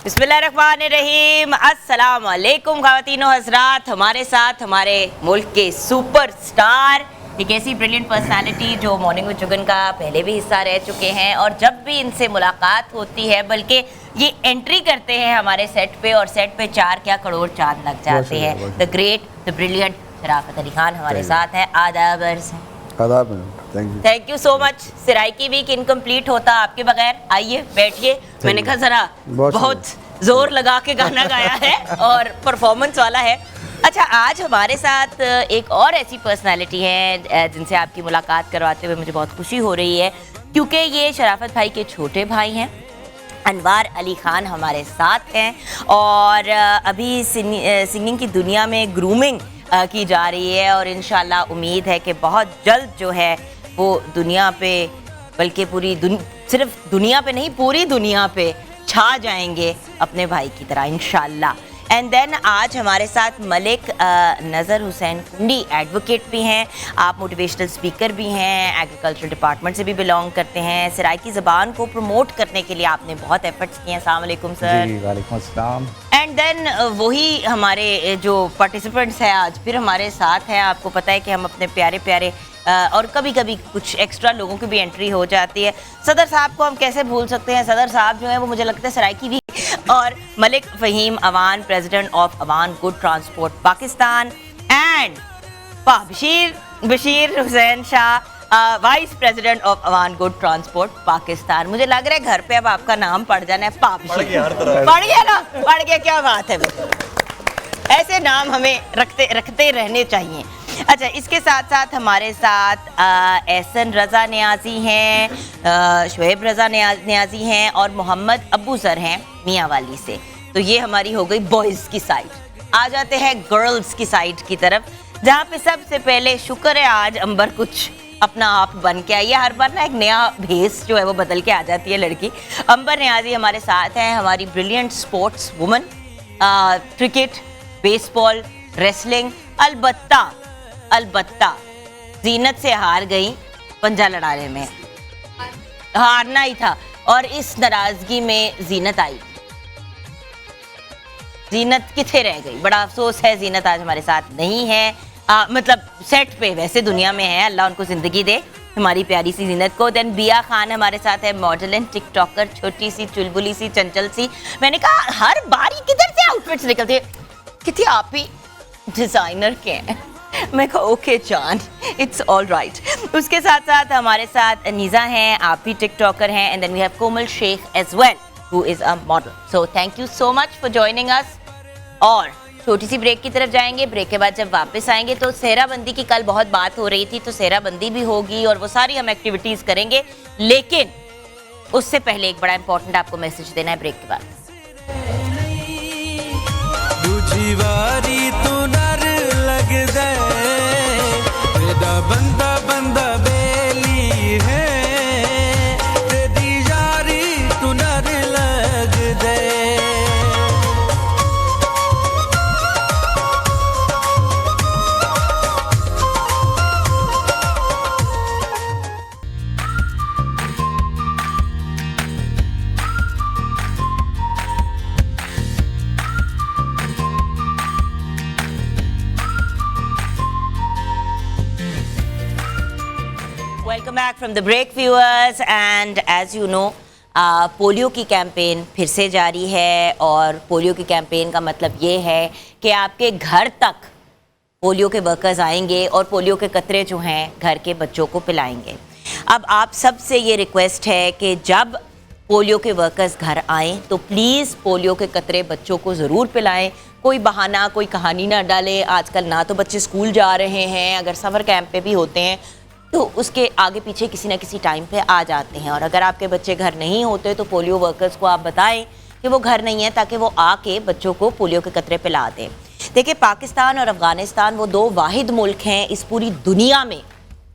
बिस्मिल्लाहिर्रहमानिर्रहीम। अस्सलाम वालेकुम ख़वातीनो हज़रात। हमारे साथ हमारे मुल्क के सुपरस्टार, एक ऐसी ब्रिलियंट पर्सनालिटी जो मॉर्निंग विद जुगन का पहले भी हिस्सा रह चुके हैं और जब भी इनसे मुलाकात होती है, बल्कि ये एंट्री करते हैं हमारे सेट पे और सेट पे 4 क्या करोड़ चांद लग जाते हैं। द ग्रेट द ब्रिलियंट शराफत अली खान हमारे साथ है। आदाब, thank you so much. Saraiki week incomplete होता आपके बगैर। आइए बैठिए। मैंने कहा जरा बहुत जोर लगा के गाना गाया है और परफॉर्मेंस वाला है। अच्छा, आज हमारे साथ एक और ऐसी पर्सनालिटी है जिनसे आपकी मुलाकात करवाते हुए मुझे बहुत खुशी हो रही है, क्योंकि ये शराफत भाई के छोटे भाई हैं। अनवार अली खान हमारे साथ हैं और अभी सिंगिंग की दुनिया में ग्रूमिंग की जा रही है और इंशाल्लाह उम्मीद है कि बहुत जल्द जो है वो दुनिया पे, बल्कि सिर्फ दुनिया पे नहीं पूरी दुनिया पे छा जाएंगे अपने भाई की तरह इंशाल्लाह। एंड देन आज हमारे साथ मलिक नज़र हुसैन कुंडी एडवोकेट भी हैं, आप मोटिवेशनल स्पीकर भी हैं, एग्रीकल्चर डिपार्टमेंट से भी बिलोंग करते हैं। सिराइकी ज़बान को प्रमोट करने के लिए आपने बहुत एफर्ट्स किए हैं। अस्सलाम वालेकुम सर। जी वालेकुम अस्सलाम। एंड देन वही हमारे जो पार्टिसिपेंट्स हैं आज फिर हमारे साथ हैं। आपको पता है कि हम अपने प्यारे प्यारे और कभी कभी कुछ एक्स्ट्रा लोगों की भी एंट्री हो जाती है। सदर साहब को हम कैसे भूल सकते हैं। सदर साहब जो है वो मुझे लगता है सराइकी भी। और Malik Faheem Awan, president of Awan good transport Pakistan, and Bashir Hussain Shah, vice president of Awan good transport Pakistan. मुझे लग रहा है घर पे अब आपका नाम पड़ जाना है। पढ़ गया ना, पढ़ गया, क्या बात है। ऐसे नाम हमें रखते रहने चाहिए। अच्छा, इसके साथ साथ हमारे साथ एहसन रज़ा नियाज़ी हैं, शुएब रज़ा नियाज़ी हैं और मोहम्मद अबू सर हैं मियाँ वाली से। तो ये हमारी हो गई बॉयज़ की साइड। आ जाते हैं गर्ल्स की साइड की तरफ, जहाँ पे सबसे पहले शुक्र है आज अंबर कुछ अपना आप बन के आई है। हर बार ना एक नया भेस जो है वो बदल के आ जाती है लड़की। अंबर नियाज़ी हमारे साथ हैं, हमारी brilliant sports woman, cricket, baseball, wrestling. अलबत्ता जीनत से हार गई पंजा लड़ाने में। हारना ही था और इस नाराजगी में जीनत आई। जीनत किथे रह गई, बड़ा अफसोस है। जीनत आज हमारे साथ नहीं है, मतलब सेट पे, वैसे दुनिया में है। अल्लाह उनको जिंदगी दे हमारी प्यारी सी जीनत को। देन बिया खान हमारे साथ है, मॉडल एंड टिकटॉकर, छोटी सी चुलबुली सी चंचल सी। मैंने कहा हर बारी किधर से आउटफिट्स निकलते कितने आप ही डिजाइनर के हैं। मैं कहा ओके जान, इट्स ऑल राइट। उसके साथ साथ हमारे साथ नीज़ा हैं, आप भी टिकटॉकर हैं। And then we have Komal Shaikh as well who is a model. So thank you so much for joining us. और छोटी सी ब्रेक की तरफ जाएंगे। ब्रेक के बाद जब वापस आएंगे तो सेहराबंदी की कल बहुत बात हो रही थी, तो सेहराबंदी भी होगी और वो सारी हम एक्टिविटीज़ करेंगे। लेकिन उससे पहले एक बड़ा इंपॉर्टेंट आपको मैसेज देना है ब्रेक के बाद। बंदा बंदा बेली है, तेरी यारी तू नर लग दे। Welcome back from the break viewers. And as you know, polio की कैंपेन फिर से जारी है और पोलियो की कैंपेन का मतलब ये है कि आपके घर तक पोलियो के वर्कर्स आएंगे और पोलियो के कतरे जो हैं घर के बच्चों को पिलाएंगे। अब आप सब से ये रिक्वेस्ट है कि जब पोलियो के वर्कर्स घर आएँ तो प्लीज़ पोलियो के कतरे बच्चों को ज़रूर पिलाएं। कोई बहाना, कोई कहानी ना डालें। आजकल ना तो बच्चे स्कूल जा रहे हैं, अगर समर कैंप पे भी होते हैं तो उसके आगे पीछे किसी ना किसी टाइम पे आ जाते हैं। और अगर आपके बच्चे घर नहीं होते तो पोलियो वर्कर्स को आप बताएं कि वो घर नहीं है, ताकि वो आके बच्चों को पोलियो के कतरे पिला दें। देखिए, पाकिस्तान और अफ़गानिस्तान वो 2 वाहिद मुल्क हैं इस पूरी दुनिया में,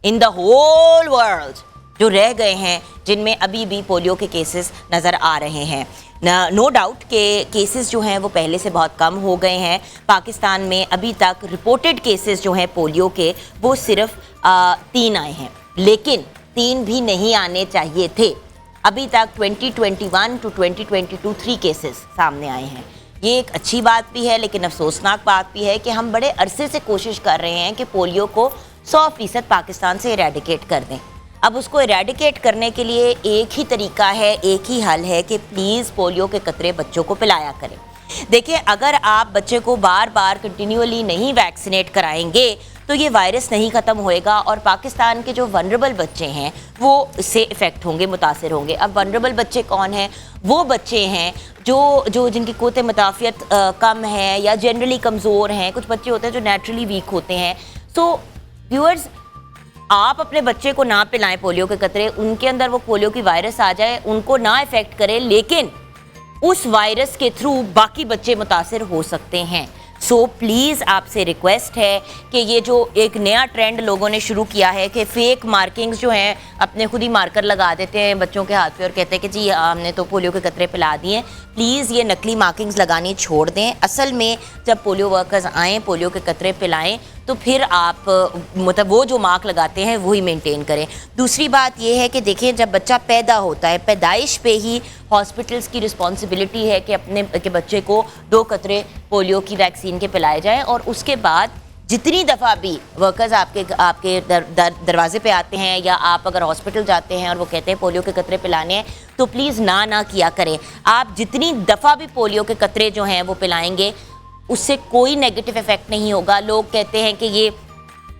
इन द होल वर्ल्ड, जो रह गए हैं जिनमें अभी भी पोलियो के केसेस नज़र आ रहे हैं। नो डाउट के केसेस जो हैं वो पहले से बहुत कम हो गए हैं। पाकिस्तान में अभी तक रिपोर्टेड केसेस जो हैं पोलियो के वो सिर्फ 3 आए हैं, लेकिन 3 भी नहीं आने चाहिए थे। अभी तक 2021 टू 2022 3 केसेस सामने आए हैं। ये एक अच्छी बात भी है, लेकिन अफसोसनाक बात भी है कि हम बड़े अरसे से कोशिश कर रहे हैं कि पोलियो को 100% पाकिस्तान से इरेडिकेट कर दें। अब उसको इरेडिकेट करने के लिए एक ही तरीका है, एक ही हल है कि प्लीज़ पोलियो के कतरे बच्चों को पिलाया करें। देखिए, अगर आप बच्चे को बार बार कंटिन्यूअली नहीं वैक्सीनेट कराएंगे तो ये वायरस नहीं ख़त्म होएगा और पाकिस्तान के जो वनरेबल बच्चे हैं वो इससे इफ़ेक्ट होंगे, मुतासर होंगे। अब वनरेबल बच्चे कौन हैं? वो बच्चे हैं जो जिनकी क़ुव्वत मुदाफ़ियत कम है या जनरली कमज़ोर हैं। कुछ बच्चे होते हैं जो नेचुरली वीक होते हैं। सो व्यूअर्स, आप अपने बच्चे को ना पिलाएं पोलियो के कतरे, उनके अंदर वो पोलियो की वायरस आ जाए, उनको ना इफ़ेक्ट करे, लेकिन उस वायरस के थ्रू बाकी बच्चे मुतासर हो सकते हैं। सो प्लीज़ आपसे रिक्वेस्ट है कि ये जो एक नया ट्रेंड लोगों ने शुरू किया है कि फ़ेक मार्किंग्स जो हैं, अपने खुद ही मार्कर लगा देते हैं बच्चों के हाथ पे और कहते हैं कि जी हमने तो पोलियो के कतरे पिला दिए। प्लीज़ ये नकली मार्किंग्स लगानी छोड़ दें। असल में जब पोलियो वर्कर्स आएँ, पोलियो के कतरे पिलाएं, तो फिर आप मतलब वो जो मार्क लगाते हैं वही मेंटेन करें। दूसरी बात ये है कि देखिए, जब बच्चा पैदा होता है, पैदाइश पे ही हॉस्पिटल्स की रिस्पॉन्सिबिलिटी है कि अपने के बच्चे को 2 कतरे पोलियो की वैक्सीन के पिलाए जाएं और उसके बाद जितनी दफ़ा भी वर्कर्स आपके दरवाजे पे आते हैं या आप अगर हॉस्पिटल जाते हैं और वो कहते हैं पोलियो के कतरे पिलाने हैं, तो प्लीज़ ना किया करें। आप जितनी दफ़ा भी पोलियो के कतरे जो हैं वो पिलाएंगे, उससे कोई नेगेटिव इफ़ेक्ट नहीं होगा। लोग कहते हैं कि ये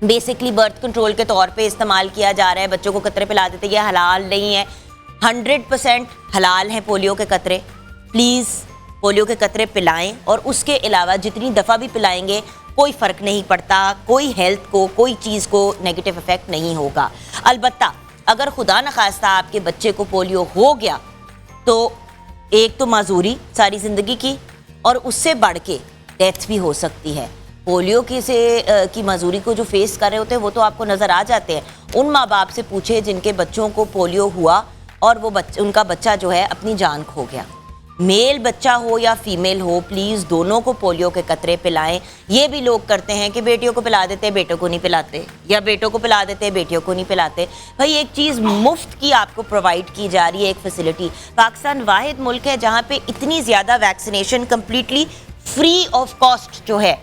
बेसिकली बर्थ कंट्रोल के तौर पे इस्तेमाल किया जा रहा है, बच्चों को कतरे पिला देते हैं, ये हलाल नहीं है। 100% हलाल हैं पोलियो के कतरे। प्लीज़ पोलियो के कतरे पिलाएं और उसके अलावा जितनी दफ़ा भी पिलाएंगे कोई फ़र्क नहीं पड़ता, कोई हेल्थ को, कोई चीज़ को नेगेटिव इफ़ेक्ट नहीं होगा। अलबत्ता अगर खुदा न खास्ता आपके बच्चे को पोलियो हो गया तो एक तो माजूरी सारी ज़िंदगी की और उससे बढ़ के डेथ भी हो सकती है। पोलियो की माजूरी को जो फेस कर रहे होते हैं वो तो आपको नज़र आ जाते हैं। उन माँ बाप से पूछे जिनके बच्चों को पोलियो हुआ और वो उनका बच्चा जो है अपनी जान खो गया। मेल बच्चा हो या फीमेल हो, प्लीज़ दोनों को पोलियो के कतरे पिलाएं। ये भी लोग करते हैं कि बेटियों को पिला देते हैं, बेटों को नहीं पिलाते, या बेटों को पिला देते हैं, बेटियों को नहीं पिलाते। भाई, एक चीज़ मुफ्त की आपको प्रोवाइड की जा रही है, एक फैसिलिटी। पाकिस्तान वाहिद मुल्क है जहाँ पे इतनी ज़्यादा vaccination completely free of cost जो है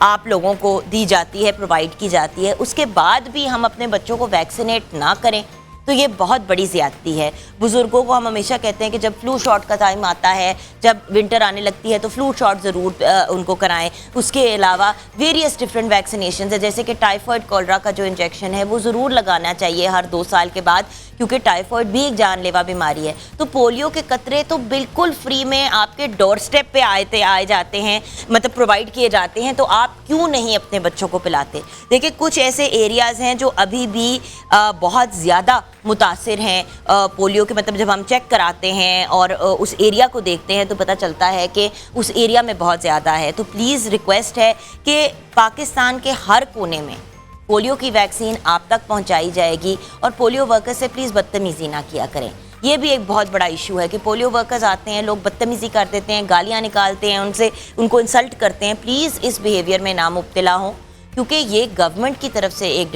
आप लोगों को दी जाती है, प्रोवाइड की जाती है। उसके बाद भी हम अपने बच्चों को वैक्सीनेट ना करें तो ये बहुत बड़ी ज़्यादती है। बुज़ुर्गों को हम हमेशा कहते हैं कि जब फ्लू शॉट का टाइम आता है, जब विंटर आने लगती है, तो फ्लू शॉट ज़रूर उनको कराएं। उसके अलावा वेरियस डिफरेंट वैक्सीनेशन है, जैसे कि टाइफॉइड कॉलरा का जो इंजेक्शन है वो ज़रूर लगाना चाहिए हर 2 साल के बाद, क्योंकि टाइफॉइड भी एक जानलेवा बीमारी है। तो पोलियो के कतरे तो बिल्कुल फ्री में आपके डोर स्टेप पे आए जाते हैं, मतलब प्रोवाइड किए जाते हैं, तो आप क्यों नहीं अपने बच्चों को पिलाते? देखिए, कुछ ऐसे एरियाज़ हैं जो अभी भी बहुत ज़्यादा मुतासिर हैं पोलियो के, मतलब जब हम चेक कराते हैं और उस एरिया को देखते हैं तो पता चलता है कि उस एरिया में बहुत ज़्यादा है। तो प्लीज़ रिक्वेस्ट है कि पाकिस्तान के हर कोने में पोलियो की वैक्सीन आप तक पहुंचाई जाएगी और पोलियो वर्कर्स से प्लीज़ बदतमीज़ी ना किया करें। ये भी एक बहुत बड़ा इशू है कि पोलियो वर्कर्स आते हैं, लोग बदतमीज़ी कर देते हैं, गालियाँ निकालते हैं, उनको इंसल्ट करते हैं। प्लीज़ इस बिहेवियर में ना मुब्तला हों, क्योंकि ये गवर्नमेंट की तरफ से एक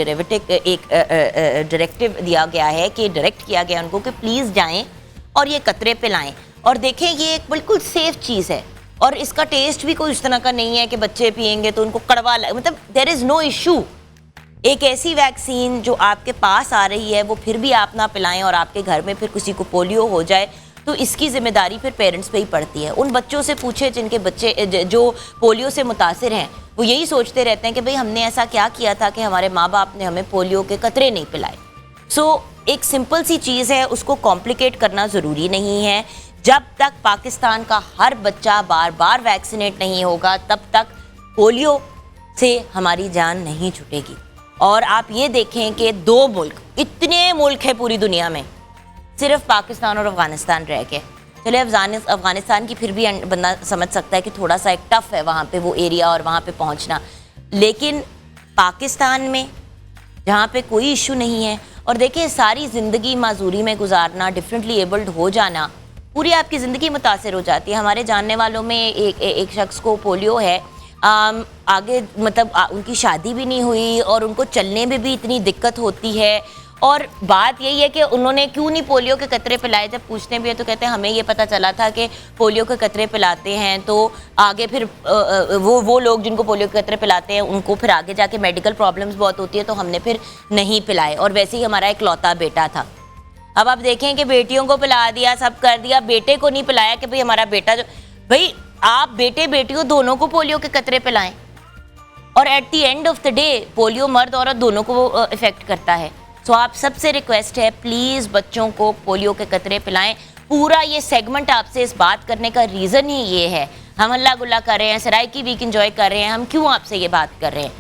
डायरेक्टिव दिया गया है कि डायरेक्ट किया गया उनको कि प्लीज़ जाएं और ये कतरे पिलाएं। और देखें, ये एक बिल्कुल सेफ़ चीज़ है और इसका टेस्ट भी कोई इस तरह का नहीं है कि बच्चे पिएंगे तो उनको कड़वा मतलब देयर इज़ नो इशू। एक ऐसी वैक्सीन जो आपके पास आ रही है वो फिर भी आप ना पिलाएं और आपके घर में फिर किसी को पोलियो हो जाए तो इसकी जिम्मेदारी फिर पेरेंट्स पे ही पड़ती है। उन बच्चों से पूछे जिनके बच्चे जो पोलियो से मुतासिर हैं, वो यही सोचते रहते हैं कि भाई हमने ऐसा क्या किया था कि हमारे माँ बाप ने हमें पोलियो के कतरे नहीं पिलाए। सो एक सिंपल सी चीज़ है, उसको कॉम्प्लिकेट करना ज़रूरी नहीं है। जब तक पाकिस्तान का हर बच्चा बार बार वैक्सीनेट नहीं होगा तब तक पोलियो से हमारी जान नहीं छूटेगी। और आप ये देखें कि 2 मुल्क, इतने मुल्क हैं पूरी दुनिया में, सिर्फ पाकिस्तान और अफ़गानिस्तान रह गए। चले अफ़गानिस्तान की फिर भी बंदा समझ सकता है कि थोड़ा सा एक टफ़ है वहाँ पे वो एरिया और वहाँ पे पहुँचना, लेकिन पाकिस्तान में जहाँ पे कोई इशू नहीं है। और देखिए, सारी ज़िंदगी माजूरी में गुजारना, डिफरेंटली एबल्ड हो जाना, पूरी आपकी ज़िंदगी मुतासर हो जाती है। हमारे जानने वालों में एक शख्स को पोलियो है, आगे मतलब उनकी शादी भी नहीं हुई और उनको चलने में भी इतनी दिक्कत होती है और बात यही है कि उन्होंने क्यों नहीं पोलियो के कतरे पिलाए। जब पूछते भी है तो कहते हैं हमें ये पता चला था कि पोलियो के कतरे पिलाते हैं तो आगे फिर वो लोग जिनको पोलियो के कतरे पिलाते हैं उनको फिर आगे जाके मेडिकल प्रॉब्लम्स बहुत होती है, तो हमने फिर नहीं पिलाए। और वैसे ही हमारा इकलौता बेटा था। अब आप देखें कि बेटियों को पिला दिया, सब कर दिया, बेटे को नहीं पिलाया कि भाई हमारा बेटा जो, भाई आप बेटे बेटियों दोनों को पोलियो के कतरे पिलाएं। और at the end of the day polio मर्द औरत दोनों को इफेक्ट करता है। तो आप सबसे रिक्वेस्ट है प्लीज़ बच्चों को पोलियो के कतरे पिलाएं। पूरा ये सेगमेंट आपसे इस बात करने का रीज़न ही ये है। हम हल्ला गुल्ला कर रहे हैं, सराइकी वीक एंजॉय कर रहे हैं, हम क्यों आपसे ये बात कर रहे हैं?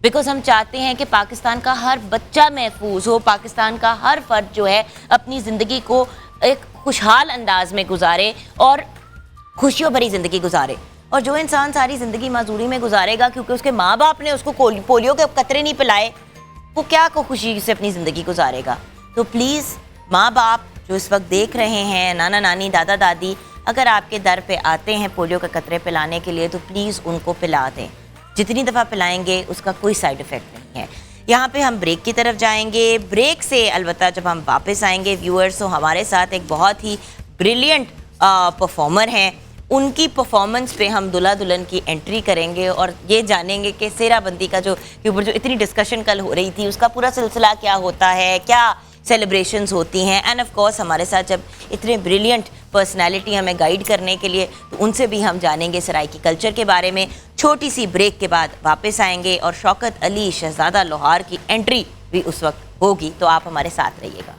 बिकॉज हम चाहते हैं कि पाकिस्तान का हर बच्चा महफूज हो, पाकिस्तान का हर फर्द जो है अपनी ज़िंदगी को एक खुशहाल अंदाज में गुजारे और खुशियों भरी ज़िंदगी गुजारे। और जो इंसान सारी ज़िंदगी मजदूरी में गुजारेगा क्योंकि उसके माँ बाप ने उसको पोलियो के कतरे नहीं पिलाए, वो क्या को खुशी से अपनी ज़िंदगी गुजारेगा? तो प्लीज़ माँ बाप जो इस वक्त देख रहे हैं, नाना नानी दादा दादी, अगर आपके दर पे आते हैं पोलियो के कतरे पिलाने के लिए तो प्लीज़ उनको पिला दें। जितनी दफ़ा पिलाएंगे उसका कोई साइड इफ़ेक्ट नहीं है। यहाँ पे हम ब्रेक की तरफ जाएंगे। ब्रेक से अलबत्ता जब हम वापस आएंगे व्यूअर्स, तो हमारे साथ एक बहुत ही ब्रिलियंट परफॉर्मर हैं। उनकी परफॉर्मेंस पे हम दुल्हा दुल्हन की एंट्री करेंगे और ये जानेंगे कि सेहराबंदी का के ऊपर जो इतनी डिस्कशन कल हो रही थी उसका पूरा सिलसिला क्या होता है, क्या सेलिब्रेशंस होती हैं। एंड ऑफ कोर्स हमारे साथ जब इतने ब्रिलियंट पर्सनालिटी हमें गाइड करने के लिए, तो उनसे भी हम जानेंगे सराइकी कल्चर के बारे में। छोटी सी ब्रेक के बाद वापस आएंगे और शौकत अली शहजादा लोहार की एंट्री भी उस वक्त होगी, तो आप हमारे साथ रहिएगा।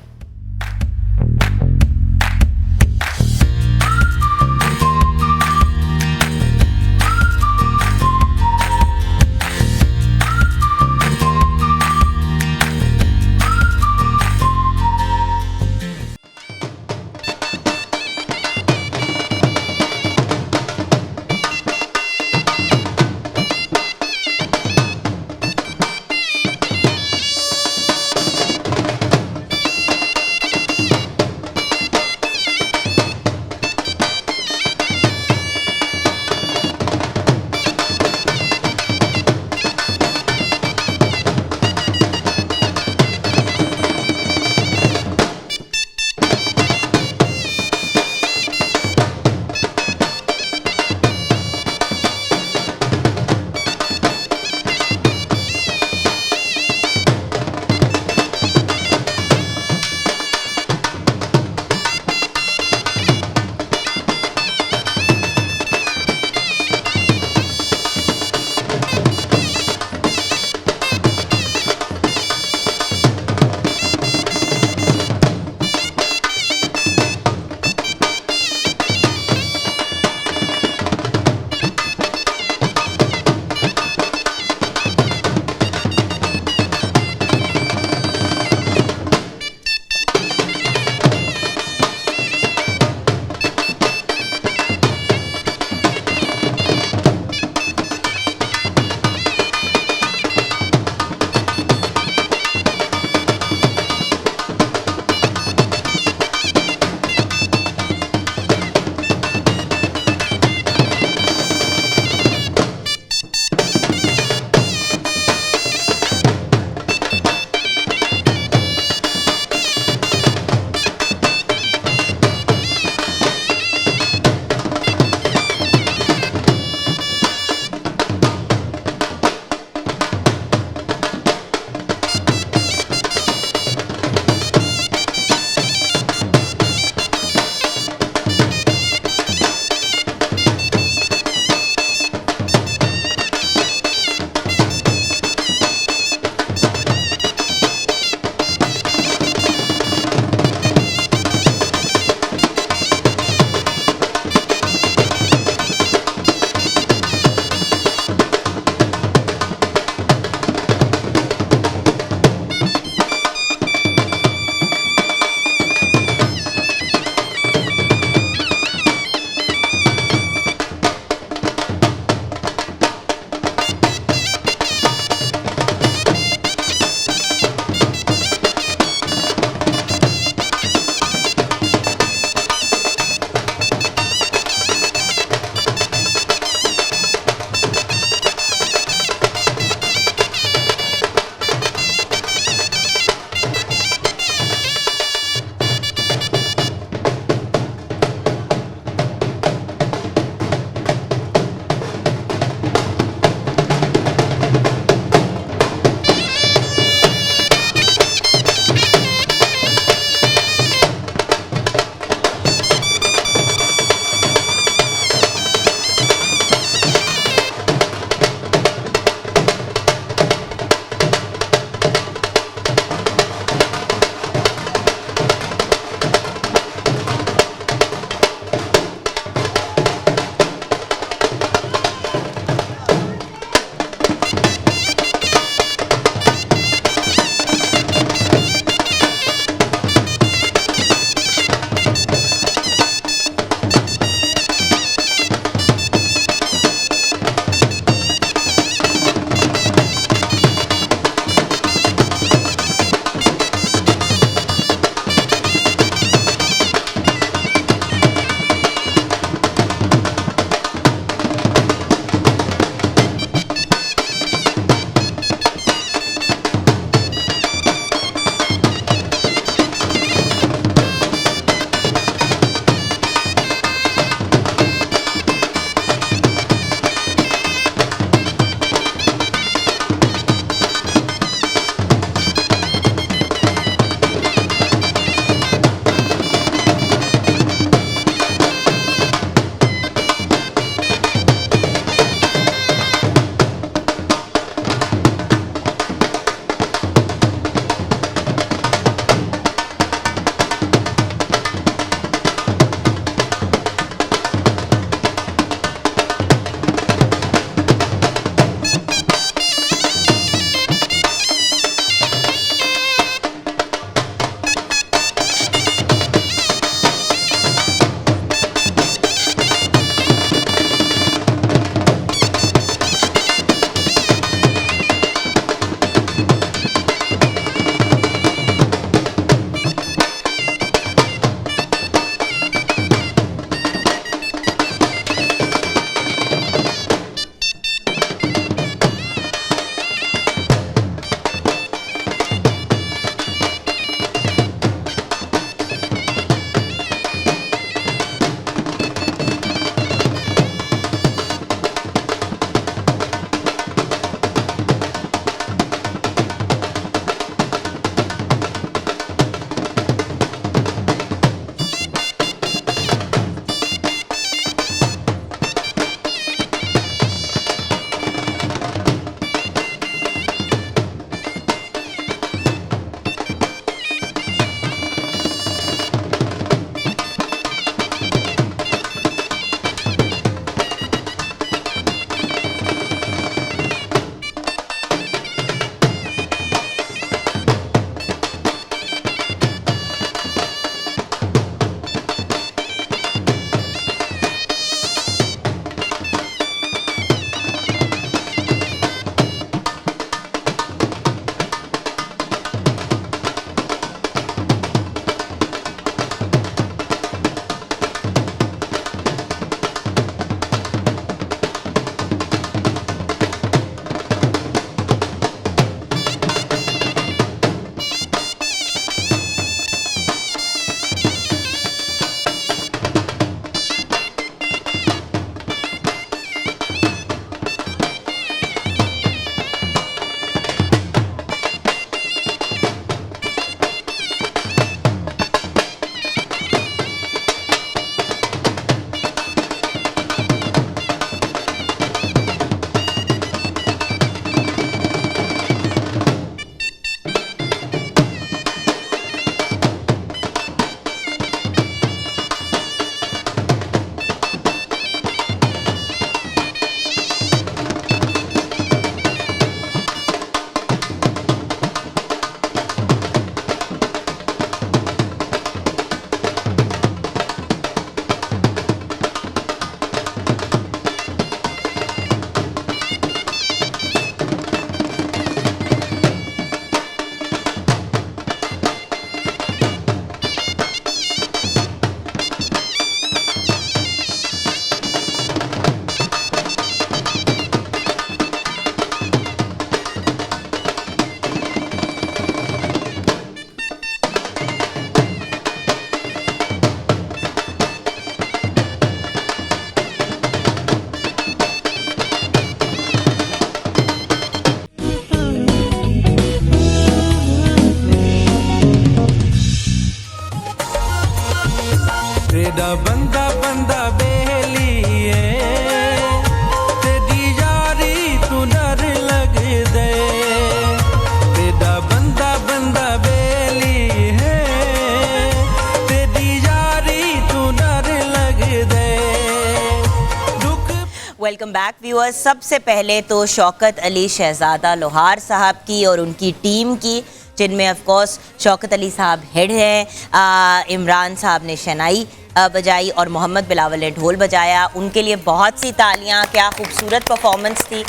Welcome back viewers. सबसे पहले तो शौकत अली शहजादा लोहार साहब की और उनकी टीम की, जिनमें ऑफ कोर्स शौकत अली साहब हेड हैं, इमरान साहब ने शनाई बजाई और मोहम्मद बिलावल ने ढोल बजाया। उनके लिए बहुत सी तालियां। क्या खूबसूरत परफॉर्मेंस थी।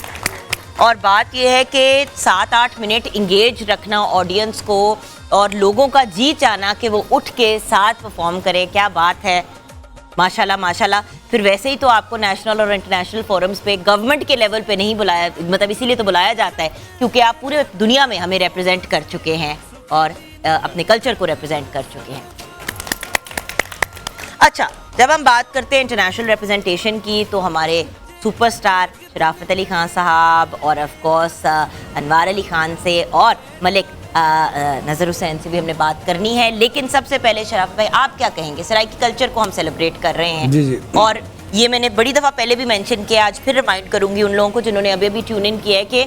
और बात यह है कि 7-8 मिनट इंगेज रखना ऑडियंस को और लोगों का जी चाहना कि वो उठ के साथ परफॉर्म करें, क्या बात है। माशाल्लाह माशाल्लाह। फिर वैसे ही तो आपको नेशनल और इंटरनेशनल फोरम्स पे गवर्नमेंट के लेवल पे नहीं बुलाया, मतलब इसीलिए तो बुलाया जाता है क्योंकि आप पूरे दुनिया में हमें रिप्रेजेंट कर चुके हैं और अपने कल्चर को रिप्रेजेंट कर चुके हैं। अच्छा, जब हम बात करते हैं इंटरनेशनल रिप्रेजेंटेशन की तो हमारे सुपरस्टार शराफत अली खान साहब और ऑफ कोर्स अनवार अली खान से और मलिक नज़र हुसैन से भी हमने बात करनी है। लेकिन सबसे पहले शराफत भाई, आप क्या कहेंगे? सराइकी कल्चर को हम सेलिब्रेट कर रहे हैं। जी जी। और ये मैंने बड़ी दफ़ा पहले भी मेंशन किया, आज फिर रिमाइंड करूंगी उन लोगों को जिन्होंने अभी अभी ट्यून इन किया है कि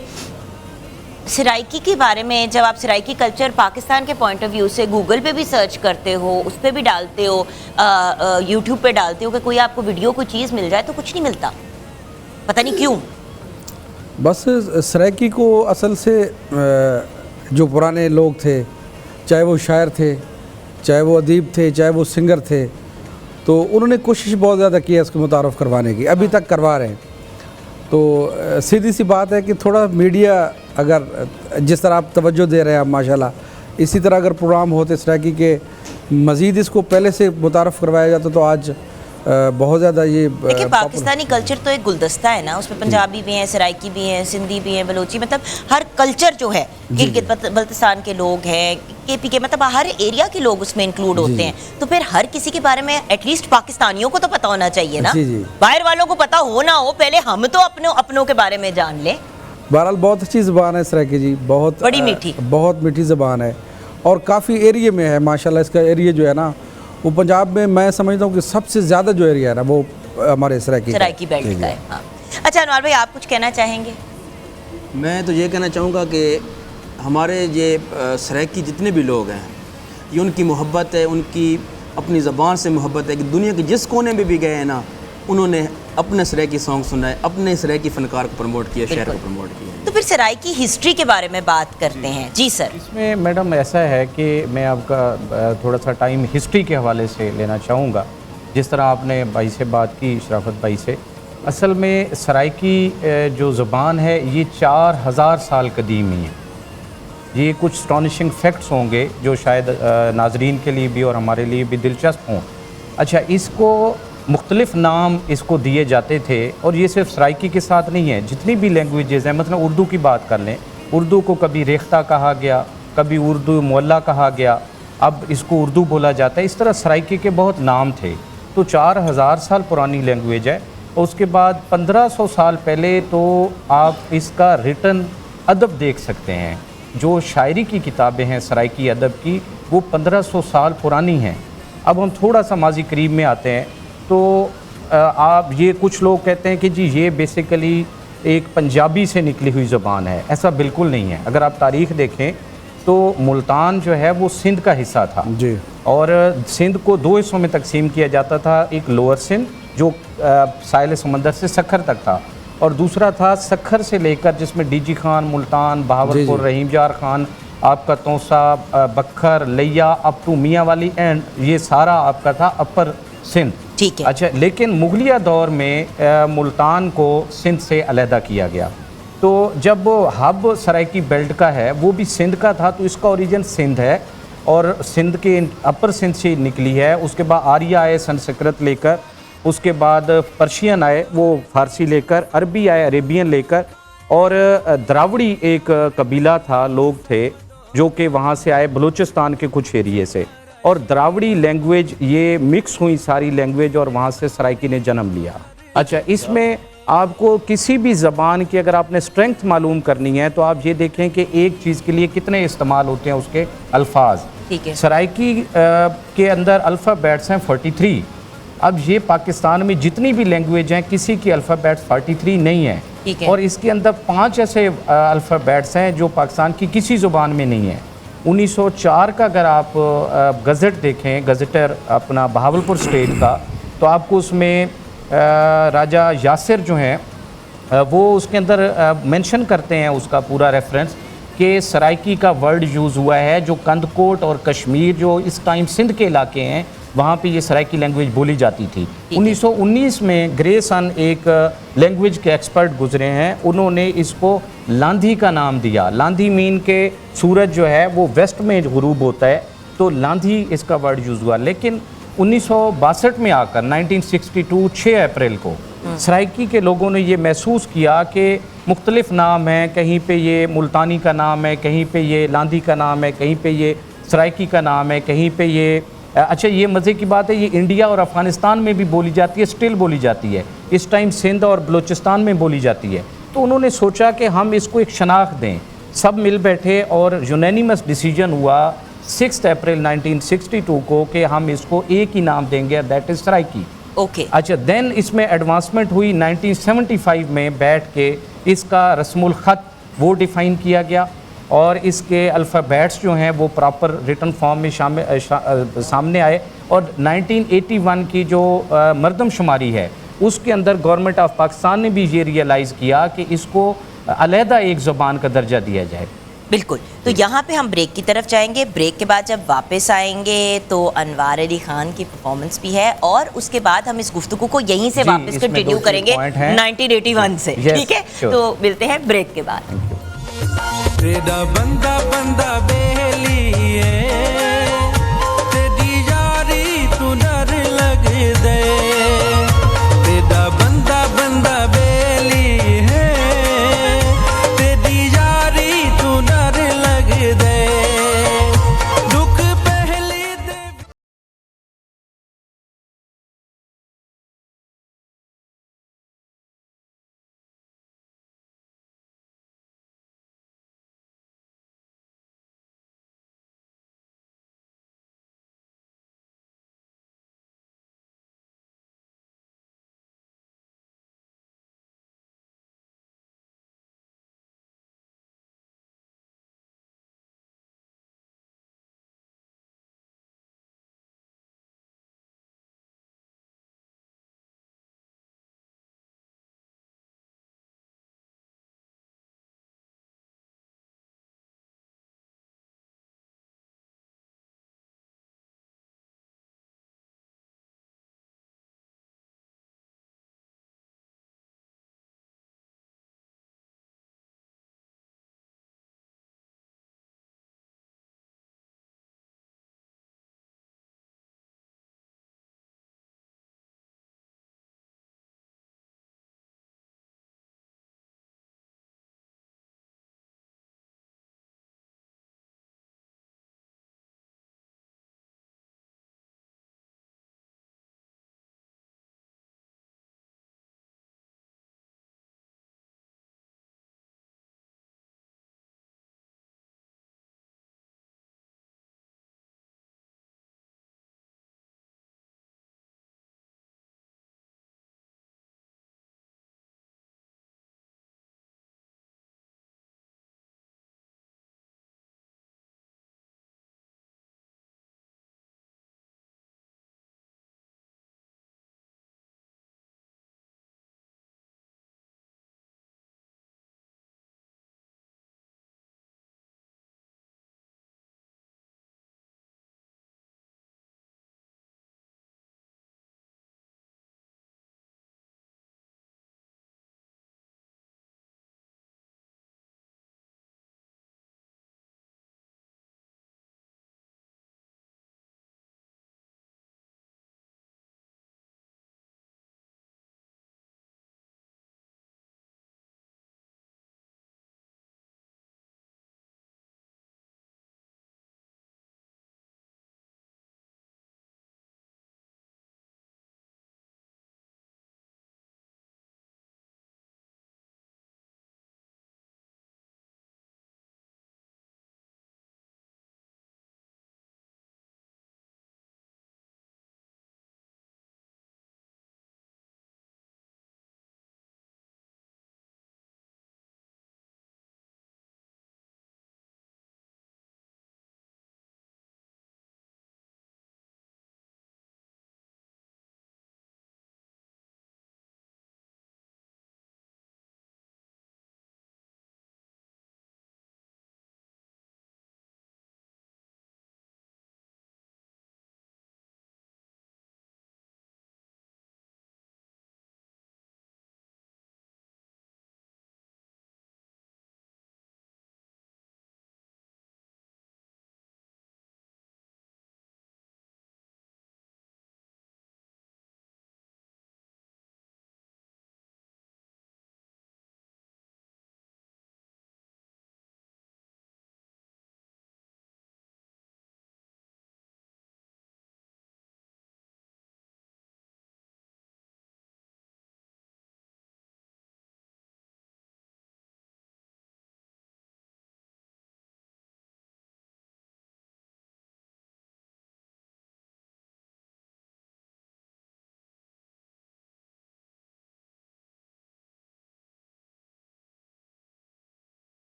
सराइकी के बारे में जब आप सराइकी कल्चर पाकिस्तान के पॉइंट ऑफ व्यू से गूगल पे भी सर्च करते हो, उस पर भी डालते हो, यूट्यूब पे डालते हो कि कोई आपको वीडियो कोई चीज़ मिल जाए तो कुछ नहीं मिलता, पता नहीं क्यों। बस सराइकी को असल से जो पुराने लोग थे, चाहे वो शायर थे, चाहे वो अदीब थे, चाहे वो सिंगर थे, तो उन्होंने कोशिश बहुत ज़्यादा की है इसको मुतारफ़ करवाने की, अभी तक करवा रहे हैं। तो सीधी सी बात है कि थोड़ा मीडिया अगर जिस तरह आप तवज्जो दे रहे हैं आप माशाल्लाह, इसी तरह अगर प्रोग्राम होते सराइकी के मज़ीद इसको पहले से मुतारफ़ करवाया जाता तो आज बहुत ज़्यादा ये देखिए पाकिस्तानी कल्चर तो एक गुलदस्ता है ना, उसमें पंजाबी भी हैं, सराइकी भी हैं, सिंधी भी हैं, बलोची, मतलब हर कल्चर जो है, गिलगित बल्तिस्तान के लोग हैं, केपी के, मतलब हर एरिया के लोग उसमें इंक्लूड होते हैं। तो फिर हर किसी के बारे में एटलीस्ट पाकिस्तानियों को तो पता होना चाहिए ना। बाहर वालों को पता हो ना हो, पहले हम तो अपनों के बारे में जान लें। बहरहाल बहुत अच्छी ज़बान है सराइकी जी, बहुत बड़ी मीठी, बहुत मीठी ज़बान है और काफ़ी एरिया में है माशाल्लाह। इसका एरिया जो है ना वो पंजाब में मैं समझता हूँ कि सबसे ज़्यादा जो एरिया है ना वो हमारे सराइकी बेल्ट का है। हाँ। अच्छा अनवार भाई, आप कुछ कहना चाहेंगे? मैं तो ये कहना चाहूँगा कि हमारे ये सराइकी जितने भी लोग हैं, ये उनकी मोहब्बत है, उनकी अपनी ज़बान से मोहब्बत है कि दुनिया के जिस कोने में भी गए हैं ना, उन्होंने अपने सराइकी सॉन्ग सुनाए, अपने सराइकी फनकार को प्रमोट किया, शहर को प्रमोट किया। तो फिर सराइकी हिस्ट्री के बारे में बात करते हैं। जी सर। इसमें मैडम ऐसा है कि मैं आपका थोड़ा सा टाइम हिस्ट्री के हवाले से लेना चाहूँगा। जिस तरह आपने भाई से बात की, शराफत भाई से, असल में सराइकी जो ज़बान है ये 4000 साल कदीमी है। ये कुछ स्टॉनिशिंग फैक्ट्स होंगे जो शायद नाजरीन के लिए भी और हमारे लिए भी दिलचस्प हों। अच्छा, इसको मुख्तलिफ़ नाम इसको दिए जाते थे और ये सिर्फ सराइकी के साथ नहीं है, जितनी भी लैंग्वेजेज़ हैं, मतलब उर्दू की बात कर लें, उर्दू को कभी रेख्ता कहा गया, कभी उर्दू मोहल्ला कहा गया, अब इसको उर्दू बोला जाता है। इस तरह सराइकी के बहुत नाम थे। तो 4000 साल पुरानी लैंग्वेज है। और उसके बाद 1500 साल पहले तो आप इसका रिटन अदब देख सकते हैं। जो शायरी की किताबें हैं सराइकी अदब की, वो 1500 साल पुरानी हैं। अब हम थोड़ा सा माजी करीब में आते हैं तो आप ये कुछ लोग कहते हैं कि जी ये बेसिकली एक पंजाबी से निकली हुई ज़बान है। ऐसा बिल्कुल नहीं है। अगर आप तारीख़ देखें तो मुल्तान जो है वो सिंध का हिस्सा था जी, और सिंध को 2 हिस्सों में तकसीम किया जाता था। एक लोअर सिंध जो साहिल समंदर से सखर तक था, और दूसरा था सखर से लेकर जिसमें डीजी खान, मुल्तान, बहावलपुर, रहीम जार खान, आपका तोसा, बखर, लिया, अप टू मियाँ वाली एंड ये सारा आपका था अपर सिंध। ठीक है। अच्छा, लेकिन मुगलिया दौर में मुल्तान को सिंध से अलहदा किया गया। तो जब हब सराइकी बेल्ट का है वो भी सिंध का था, तो इसका ओरिजिन सिंध है और सिंध के अपर सिंध से निकली है। उसके बाद आर्य आए संस्कृत लेकर, उसके बाद पर्शियन आए वो फारसी लेकर, अरबी आए अरेबियन लेकर, और द्राविड़ी एक कबीला था, लोग थे जो कि वहाँ से आए बलूचिस्तान के कुछ एरिए से, और द्राविड़ी लैंग्वेज ये मिक्स हुई सारी लैंग्वेज और वहाँ से सराइकी ने जन्म लिया। अच्छा, इसमें आपको किसी भी ज़बान की अगर आपने स्ट्रेंथ मालूम करनी है तो आप ये देखें कि एक चीज़ के लिए कितने इस्तेमाल होते हैं उसके अल्फाज। ठीक है। सराइकी के अंदर अल्फ़ाबेट्स हैं 43। अब ये पाकिस्तान में जितनी भी लैंग्वेज हैं किसी की अल्फ़ाबेट्स 43 नहीं है, और इसके अंदर 5 ऐसे अल्फ़ाबेट्स हैं जो पाकिस्तान की किसी ज़ुबान में नहीं है। 1904 का अगर आप गज़ट देखें, गज़टर अपना बहावलपुर स्टेट का, तो आपको उसमें राजा यासिर जो हैं वो उसके अंदर मेंशन करते हैं उसका पूरा रेफरेंस कि सराइकी का वर्ड यूज़ हुआ है, जो कंदकोट और कश्मीर जो इस टाइम सिंध के इलाके हैं वहाँ पे ये सराइकी लैंग्वेज बोली जाती थी। 1919 में ग्रे सन एक लैंग्वेज के एक्सपर्ट गुजरे हैं, उन्होंने इसको लांधी का नाम दिया। लांधी मीन के सूरज जो है वो वेस्ट में गुरूब होता है, तो लांधी इसका वर्ड यूज़ हुआ। लेकिन 1962 में आकर 1962 6 अप्रैल को सराइकी के लोगों ने ये महसूस किया कि मुख्तलिफ नाम हैं, कहीं पे ये मुल्तानी का नाम है, कहीं पे ये लांधी का नाम है, कहीं पे ये सराइकी का नाम है, कहीं पे ये अच्छा ये मज़े की बात है ये इंडिया और अफ़गानिस्तान में भी बोली जाती है, स्टिल बोली जाती है, इस टाइम सिंध और बलूचिस्तान में बोली जाती है। तो उन्होंने सोचा कि हम इसको एक शनाख्त दें, सब मिल बैठे और यूनानिमस डिसीजन हुआ 6 अप्रैल 1962 को कि हम इसको एक ही नाम देंगे, दैट इज़ सराइकी। ओके अच्छा देन इसमें एडवांसमेंट हुई 1975 में बैठ के इसका रस्मुल ख़त वो डिफ़ाइन किया गया और इसके अल्फ़ाबेट्स जो हैं वो प्रॉपर रिटन फॉर्म में सामने आए और 1981 की जो मरदमशुमारी है उसके अंदर गवर्नमेंट ऑफ पाकिस्तान ने भी ये रियलाइज़ किया कि इसको अलहदा एक ज़बान का दर्जा दिया जाए। बिल्कुल। तो यहाँ पे हम ब्रेक की तरफ जाएंगे, ब्रेक के बाद जब वापस आएंगे तो अनवार अली खान की परफॉर्मेंस भी है और उसके बाद हम इस गुफ्तगू को यहीं से वापस कंटिन्यू करेंगे 1981 से, ठीक है? तो मिलते हैं ब्रेक के बाद। तेरा बंदा बंदा बेली है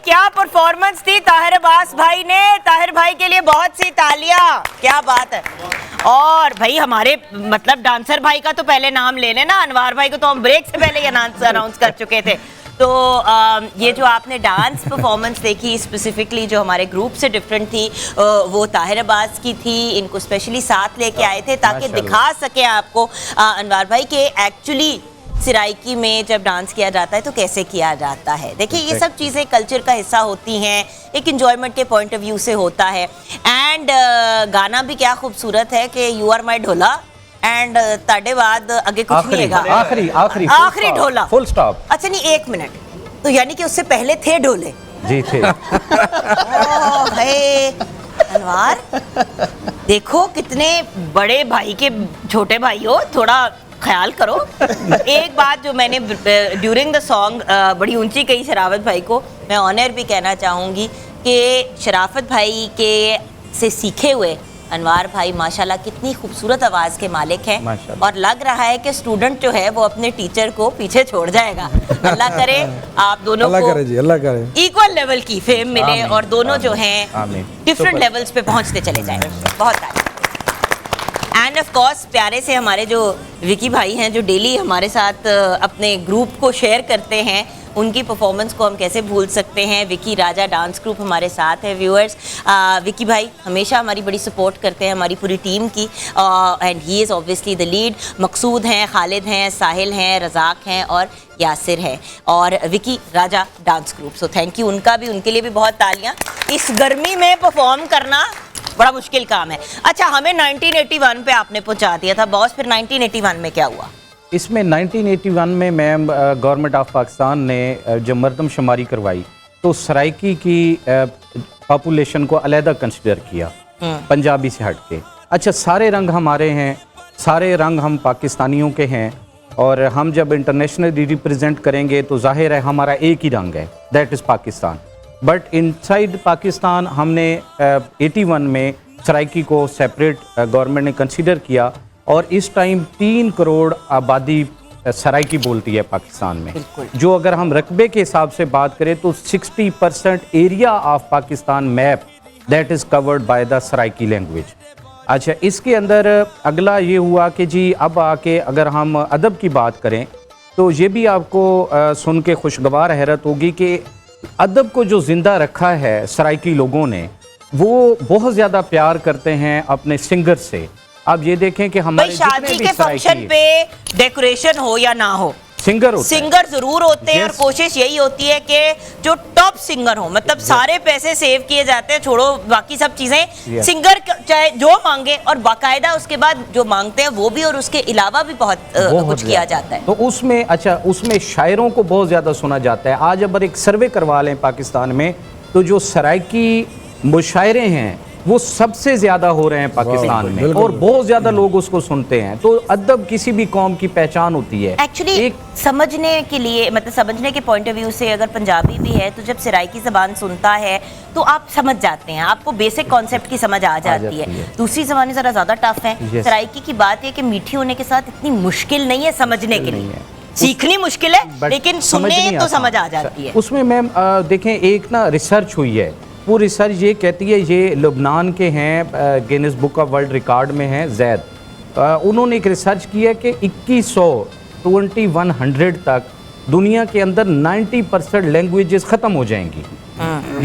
क्या परफॉर्मेंस थी ताहिर अब्बास भाई ने। ताहिर भाई के लिए बहुत सी तालियां, क्या बात है। और भाई हमारे मतलब डांसर भाई का तो पहले नाम ले लेना, अनवार भाई को तो हम ब्रेक से पहले अनाउंस कर चुके थे। तो ये जो आपने डांस परफॉर्मेंस देखी स्पेसिफिकली जो हमारे ग्रुप से डिफरेंट थी, वो ताहिर अब्बास की थी। इनको स्पेशली साथ लेके आए थे ताकि दिखा सके आपको अनवार भाई के एक्चुअली सराइकी में जब डांस किया जाता है तो कैसे किया जाता है। देखिए ये सब चीज़ें कल्चर का हिस्सा होती हैं, एक इंजॉयमेंट के पॉइंट ऑफ व्यू से होता है। एंड गाना भी क्या खूबसूरत है कि यू आर माई ढोला एंड ताडे बाद आगे कुछ नहीं है। आखिरी ढोला फुल स्टॉप। अच्छा नहीं, 1 मिनट, तो यानी कि उससे पहले थे ढोले? जी थे। अनवार देखो कितने बड़े भाई के छोटे भाई हो, थोड़ा ख्याल करो। एक बात जो मैंने ड्यूरिंग द सॉन्ग बड़ी ऊंची कही शराफत भाई को, मैं ऑनर भी कहना चाहूँगी कि शराफत भाई के से सीखे हुए अनवार भाई माशाल्लाह कितनी खूबसूरत आवाज़ के मालिक हैं। और लग रहा है कि स्टूडेंट जो है वो अपने टीचर को पीछे छोड़ जाएगा। अल्लाह करे आप दोनों अल्लाह को करे जी, अल्लाह करे इक्वल लेवल की फेम मिले और दोनों जो हैं डिफरेंट लेवल्स पे पहुंचते चले जाएं। बहुत एंड ऑफ कोर्स प्यारे से हमारे जो विकी भाई हैं जो डेली हमारे साथ अपने ग्रुप को शेयर करते हैं, उनकी परफॉर्मेंस को हम कैसे भूल सकते हैं। विकी राजा डांस ग्रुप हमारे साथ है। व्यूअर्स, विकी भाई हमेशा हमारी बड़ी सपोर्ट करते हैं, हमारी पूरी टीम की, and he is obviously the lead. Maqsood हैं, खालिद हैं, साहिल हैं, रज़ाक हैं और यासिर है और Vicky Raja dance group. So thank you उनका भी, उनके लिए भी बहुत तालियां। इस गर्मी में परफॉर्म करना बड़ा मुश्किल काम है। अच्छा, हमें 1981 पे आपने पहुंचा दिया था बॉस, फिर 1981 में क्या हुआ? इसमें 1981 में मैम गवर्नमेंट ऑफ पाकिस्तान ने जब मरदमशुमारी करवाई तो सराइकी की पॉपुलेशन को अलहदा कंसिडर किया, पंजाबी से हट के। अच्छा, सारे रंग हमारे हैं, सारे रंग हम पाकिस्तानियों के हैं, और हम जब इंटरनेशनली रिप्रेजेंट करेंगे तो जाहिर है हमारा एक ही रंग है, that is Pakistan. But inside Pakistan हमने 81 में सराइकी को सेपरेट गवर्नमेंट ने कंसीडर किया, और इस टाइम 3 करोड़ आबादी सराइकी बोलती है पाकिस्तान में। जो अगर हम रकबे के हिसाब से बात करें तो 60% area of Pakistan map that is covered by the Saraiki language. अच्छा, इसके अंदर अगला ये हुआ कि जी अब आके अगर हम अदब की बात करें तो ये भी आपको सुन के खुशगवार हैरत होगी कि अदब को जो ज़िंदा रखा है सराइकी लोगों ने, वो बहुत ज़्यादा प्यार करते हैं अपने सिंगर से। आप ये देखें कि हमारे शादी के फंक्शन पे डेकोरेशन हो या ना हो, सिंगर जरूर होते हैं। और कोशिश यही होती है कि जो टॉप सिंगर हो, मतलब सारे पैसे सेव किए जाते हैं, छोड़ो बाकी सब चीजें, सिंगर चाहे जो मांगे और बाकायदा उसके बाद जो मांगते हैं वो भी, और उसके अलावा भी बहुत कुछ किया जाता है। तो उसमें अच्छा, उसमें शायरों को बहुत ज्यादा सुना जाता है। आज अगर एक सर्वे करवा लें पाकिस्तान में तो जो सराइकी मुशायरे हैं वो सबसे ज्यादा हो रहे हैं पाकिस्तान में, और बहुत ज्यादा लोग उसको सुनते हैं। तो अदब किसी भी कौम की पहचान होती है। एक्चुअली एक समझने के लिए, मतलब समझने के पॉइंट ऑफ व्यू से, अगर पंजाबी भी है तो जब सराइकी ज़बान सुनता है तो आप समझ जाते हैं, आपको बेसिक कॉन्सेप्ट की समझ आ जाती है। दूसरी ज़बानें ज़रा ज़्यादा टफ है। सराइकी की बात है कि मीठी होने के साथ इतनी मुश्किल नहीं है समझने के लिए, सीखनी मुश्किल है लेकिन सुनने तो समझ आ जाती है। उसमें मैम देखें, एक ना रिसर्च हुई है, वो रिसर्च ये कहती है, ये लुबनान के हैं, Guinness book of world record में हैं जैद। उन्होंने एक रिसर्च की है कि 2100 तक दुनिया के अंदर 90% लैंग्वेजेस ख़त्म हो जाएंगी।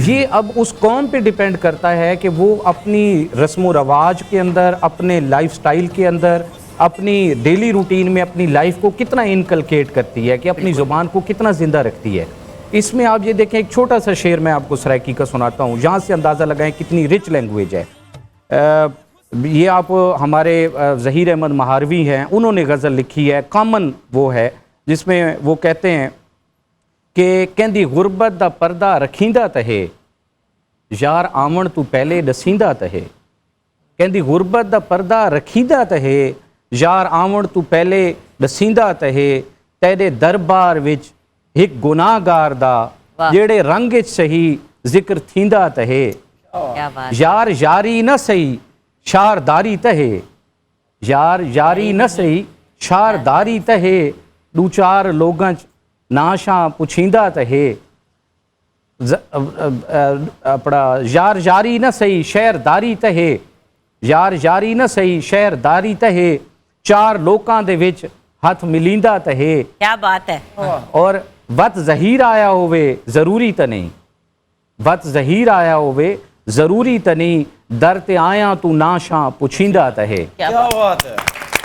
ये अब उस कौम पे डिपेंड करता है कि वो अपनी रस्म व रवाज के अंदर, अपने लाइफस्टाइल के अंदर, अपनी डेली रूटीन में अपनी लाइफ को कितना इनकलकेट करती है, कि अपनी ज़ुबान को कितना ज़िंदा रखती है। इसमें आप ये देखें, एक छोटा सा शेर मैं आपको सराइकी का सुनाता हूँ, यहाँ से अंदाज़ा लगाएं कितनी रिच लैंग्वेज है। ये आप हमारे ज़हीर अहमद महारवी हैं, उन्होंने गज़ल लिखी है, कॉमन वो है, जिसमें वो कहते हैं कि कहंदी गुरबत दा पर्दा रखींदा तहे, यार आवन तू पहले दसींदा तहे। कहंदी गुरबत दा पर्दा रखींदा तहे, यार आवन तू पहले दसींदा तहे, तेरे दरबार विच एक गुनाहगार दा जेड़े रंग सही जिक्र थींदा तहे, यार यारी न सही शारदारी तहे, यार यारी न सही शारदारी तहे, दू चार लोगां नाशा पुछींदा तहे, अपना यार यारी न सही शहरदारी तहे, यार यारी न सही शहरदारी तहे, चार लोकां दे विच हथ मिलींदा तहे। क्या बात है। और वत जहीर आया होवे जरूरी त नहीं, वत जहीर आया होवे जरूरी त नहीं, दर ते आया तू नाशा पुछींदा तहे। क्या बात है।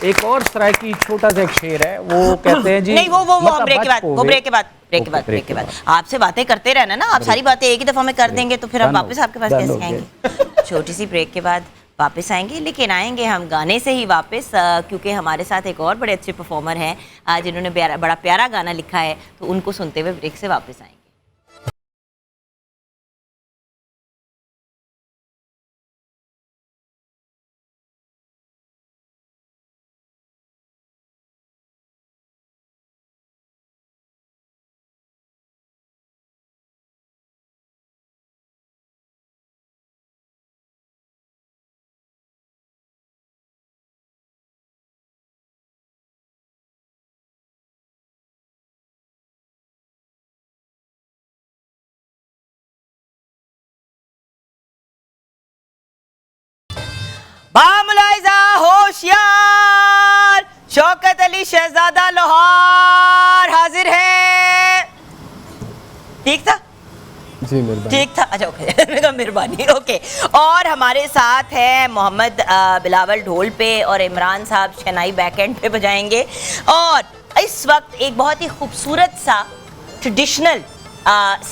एक और सराइकी छोटा सा एक शेर है, वो कहते हैं जी नहीं वो मतलब ब्रेक के बाद, वो ब्रेक के बाद, ब्रेक के बाद, ओके, ब्रेक के बाद आपसे बातें करते रहना ना। आप सारी बातें एक ही दफा में कर देंगे तो फिर हम वापस आपके पास कैसे आएंगे। छोटी सी ब्रेक के बाद वापस आएंगे, लेकिन आएंगे हम गाने से ही वापस, क्योंकि हमारे साथ एक और बड़े अच्छे परफॉर्मर हैं जिन्होंने बड़ा प्यारा गाना लिखा है, तो उनको सुनते हुए ब्रेक से वापस आएंगे। बामुलाइजा होशियार शौकत अली शहजादा लाहौर हाजिर है। ठीक था जी मेहरबानी। ठीक था, अच्छा ओके मेहरबानी ओके। और हमारे साथ है मोहम्मद बिलावल ढोल पे और इमरान साहब शनाई बैकएंड पे बजाएंगे। और इस वक्त एक बहुत ही खूबसूरत सा ट्रेडिशनल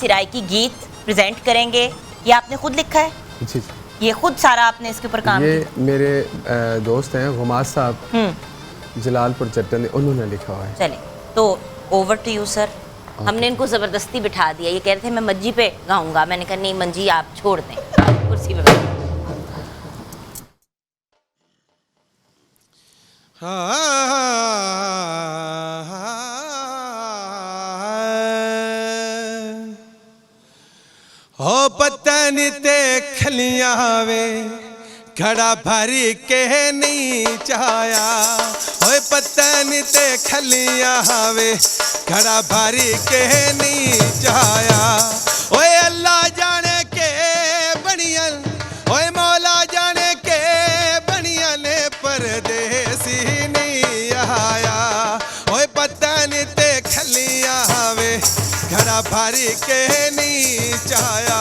सिराइकी गीत प्रेजेंट करेंगे। ये आपने खुद लिखा है? जी ये खुद सारा आपने इसके ऊपर काम ये किया? मेरे दोस्त हैं गुमार साहब जलालपुर चट्टन, उन्होंने लिखा हुआ है। चले तो ओवर टू यू सर। हमने इनको ज़बरदस्ती बिठा दिया, ये कह रहे थे मैं मंजी पे गाऊंगा, मैंने कहा नहीं मंजी आप छोड़ दें, कुर्सी पे बैठो। हो पतन ते खलियां वे घड़ा भरी के नहीं चाया, हो पतन ते खलियां वे घड़ा भरी के नहीं चाया। ओए अल्लाह जाने के बनियन, ओए मौला जाने के बनियन परदेसी नहीं आया। ओए पतन ते खलियां वे घड़ा भरी के नहीं चाया।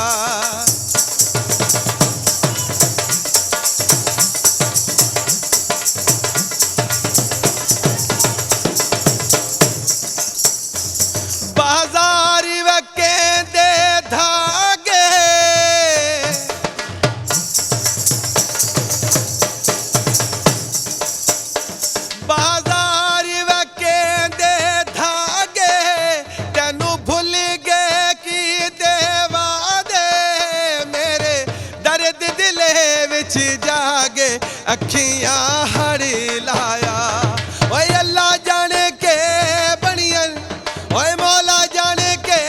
बाजारी वके दे धागे, बाजारी वके दे धागे, तेनू भूल गए की देवा दे, मेरे दर्द दिले विच जागे अखियां हड़ी लाया। ओए अल्लाह जाने के बनियन, ओए मौला जाने के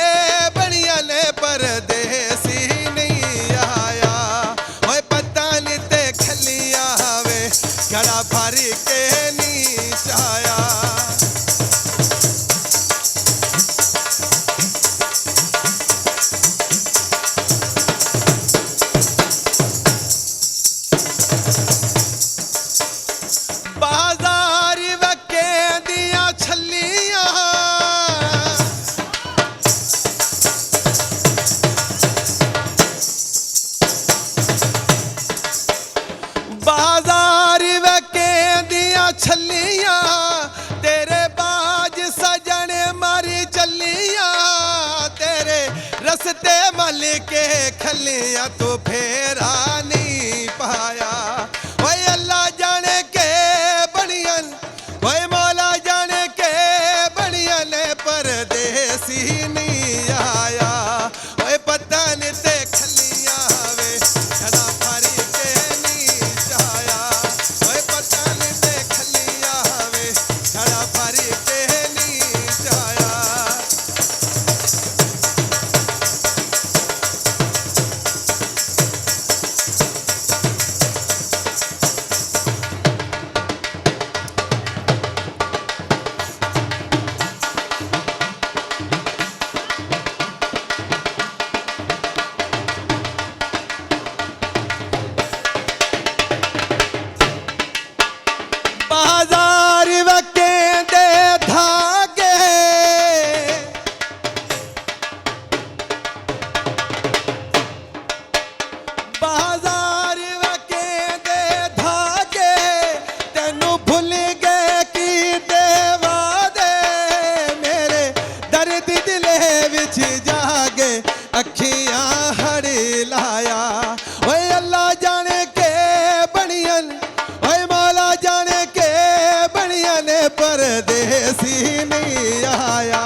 बनियन परदेसी नहीं आया। ओए पतन ते खलियां वे घड़ा भरी के नहीं चाया। बाजारी वके दिया छलियां, बाजारी वके दिया छलियां, तेरे बाज सजन मारी चलियां, तेरे रस्ते मल के खलियां तो फेरा नहीं पाया। ओए अल्लाह जाने के बनियन, ओए मौला जाने के बनियन परदेसी नहीं आया। ओए पतन ते खलियां वे घड़ा भरी के नहीं चाया। ओए पतन ते खलियां वे घड़ा भरी के नहीं चाया। दिले विच जागे अखियां हड़ी लाया ओए अल्लाह जाने के बनियन ओए मौला जाने के बनियन परदेसी नहीं आया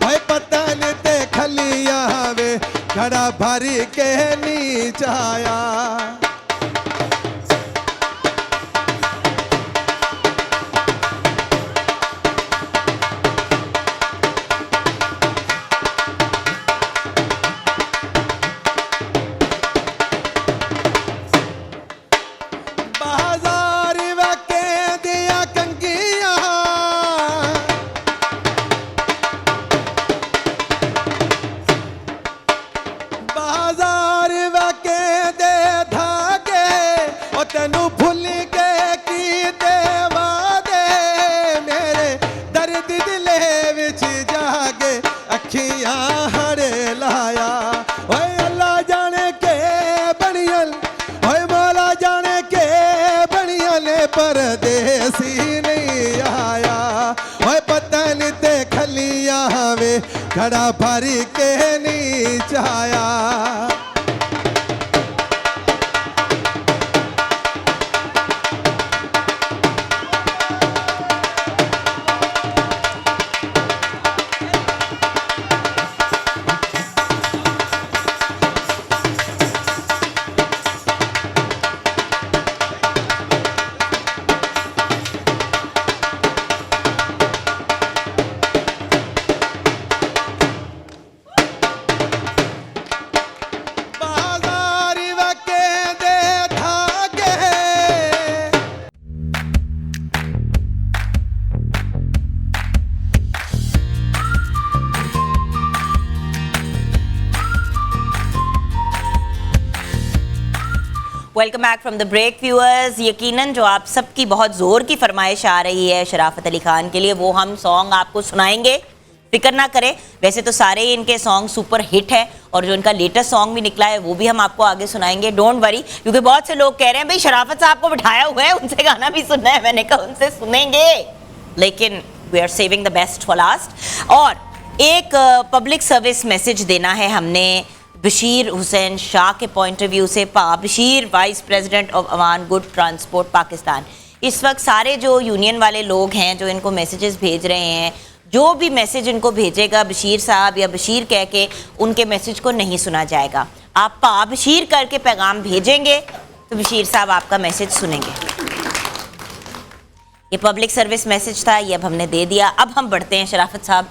ओए पतन ते खलियां वे घड़ा भरी के नीच आया बाजार वके दिया कंगिया बाजार वके दे धागे ओ तेनू भूल के की देवा दे मेरे दर्द दिले विच जागे अखियां हड़े लाया ओए अल्लाह जाने के बनियल ओए मौला जाने के बनियल परदेसी नहीं आया ओए पतन ते खलियां वे घड़ा भरी के नीच आया बाजार वके दे धागे welcome back from the break viewers. यकीनन जो आप सबकी बहुत ज़ोर की फरमाइश आ रही है शराफत अली खान के लिए, वो हम सॉन्ग आपको सुनाएंगे, फिक्र ना करें। वैसे तो सारे ही इनके सॉन्ग सुपर हिट है और जो इनका लेटेस्ट सॉन्ग भी निकला है वो भी हम आपको आगे सुनाएंगे, डोंट वरी। क्योंकि बहुत से लोग कह रहे हैं भाई शराफत साहब को बिठाया हुआ है, उनसे गाना भी सुनना है। मैंने कहा उनसे सुनेंगे, लेकिन we are saving the best for last. और एक पब्लिक सर्विस मैसेज देना है हमने बशीर हुसैन शाह के पॉइंट ऑफ व्यू से। Bashir vice president of Awan good transport Pakistan, इस वक्त सारे जो यूनियन वाले लोग हैं जो इनको मैसेजेस भेज रहे हैं, जो भी मैसेज इनको भेजेगा बशीर साहब या बशीर कह के, उनके मैसेज को नहीं सुना जाएगा। आप बशीर करके पैगाम भेजेंगे तो बशीर साहब आपका मैसेज सुनेंगे। ये पब्लिक सर्विस मैसेज था, ये अब हमने दे दिया। अब हम बढ़ते हैं शराफत साहब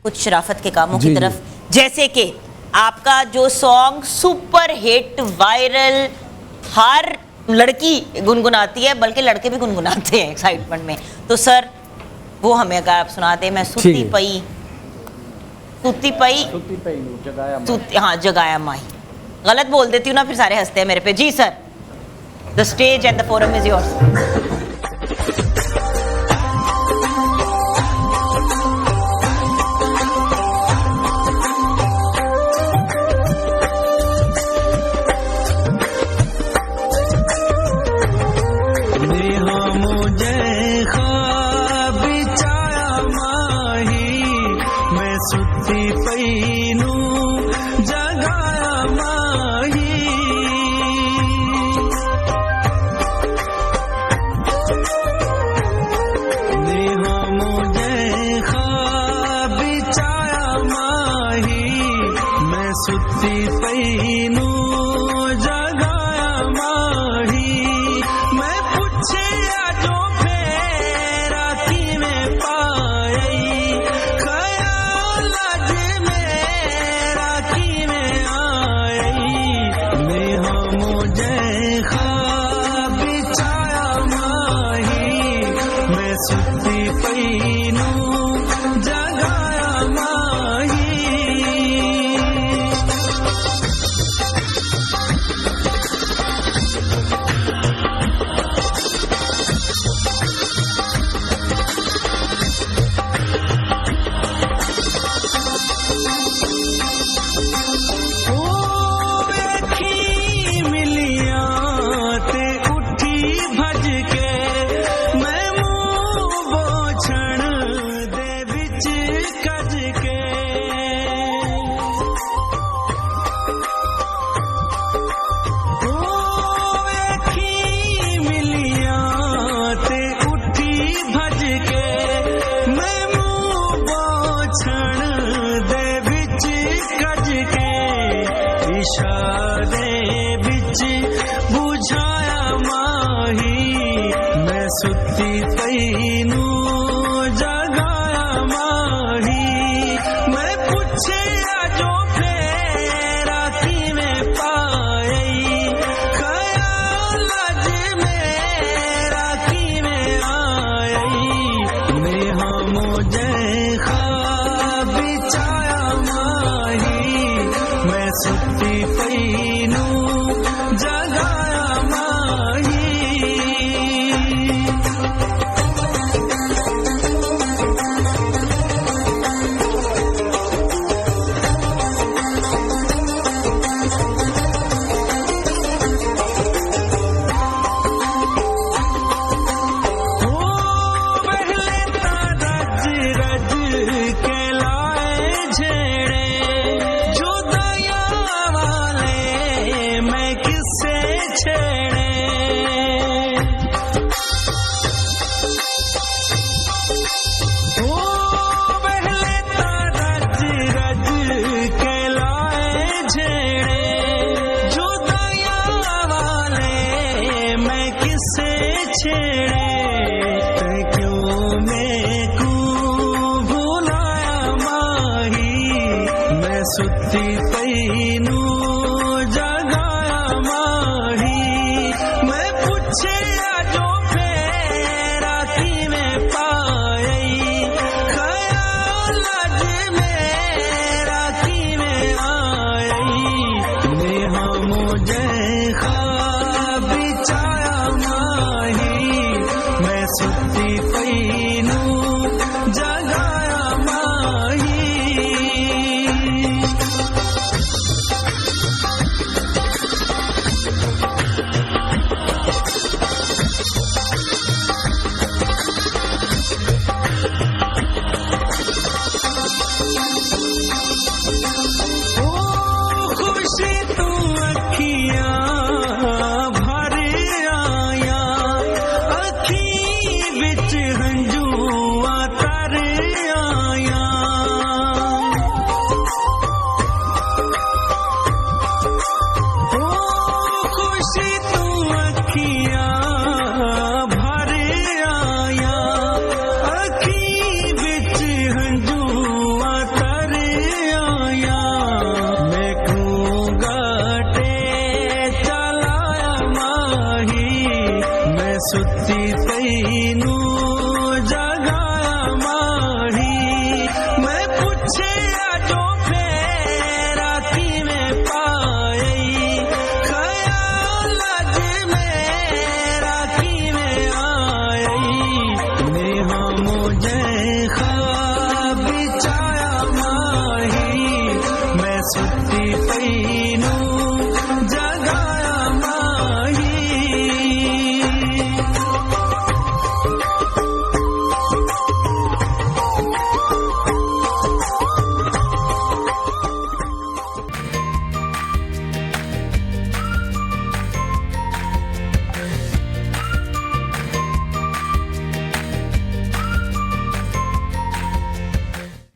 कुछ शराफत के कामों की तरफ, जैसे कि आपका जो सॉन्ग सुपर हिट वायरल, हर लड़की गुनगुनाती है, बल्कि लड़के भी गुनगुनाते हैं एक्साइटमेंट में। तो सर वो हमें अगर आप सुनाते हैं, मैं सुती पई हाँ जगाया माही, गलत बोल देती हूँ ना फिर सारे हंसते हैं मेरे पे। जी sir, the stage and the forum is yours. जो फेरा की में पाई ख्याल अज मेरा की में आई नेहा मुझे ख्वाब चाया माही मैं सुती पई नू जगाया माही सुती पई नू जगाया माही मैं पूछे जो फेरा की में पाई ख्याल अज मेरा की में आई नेहा मुझे ख्वाब चाया माही मैं सुती पई नू जगाया माही सुती पई नू जगाया माही मैं पूछे जो फेरा की में पाई ख्याल अज मेरा की में आई नेहा मुझे ख्वाब चाया माही मैं सुती पई नू जगाया माही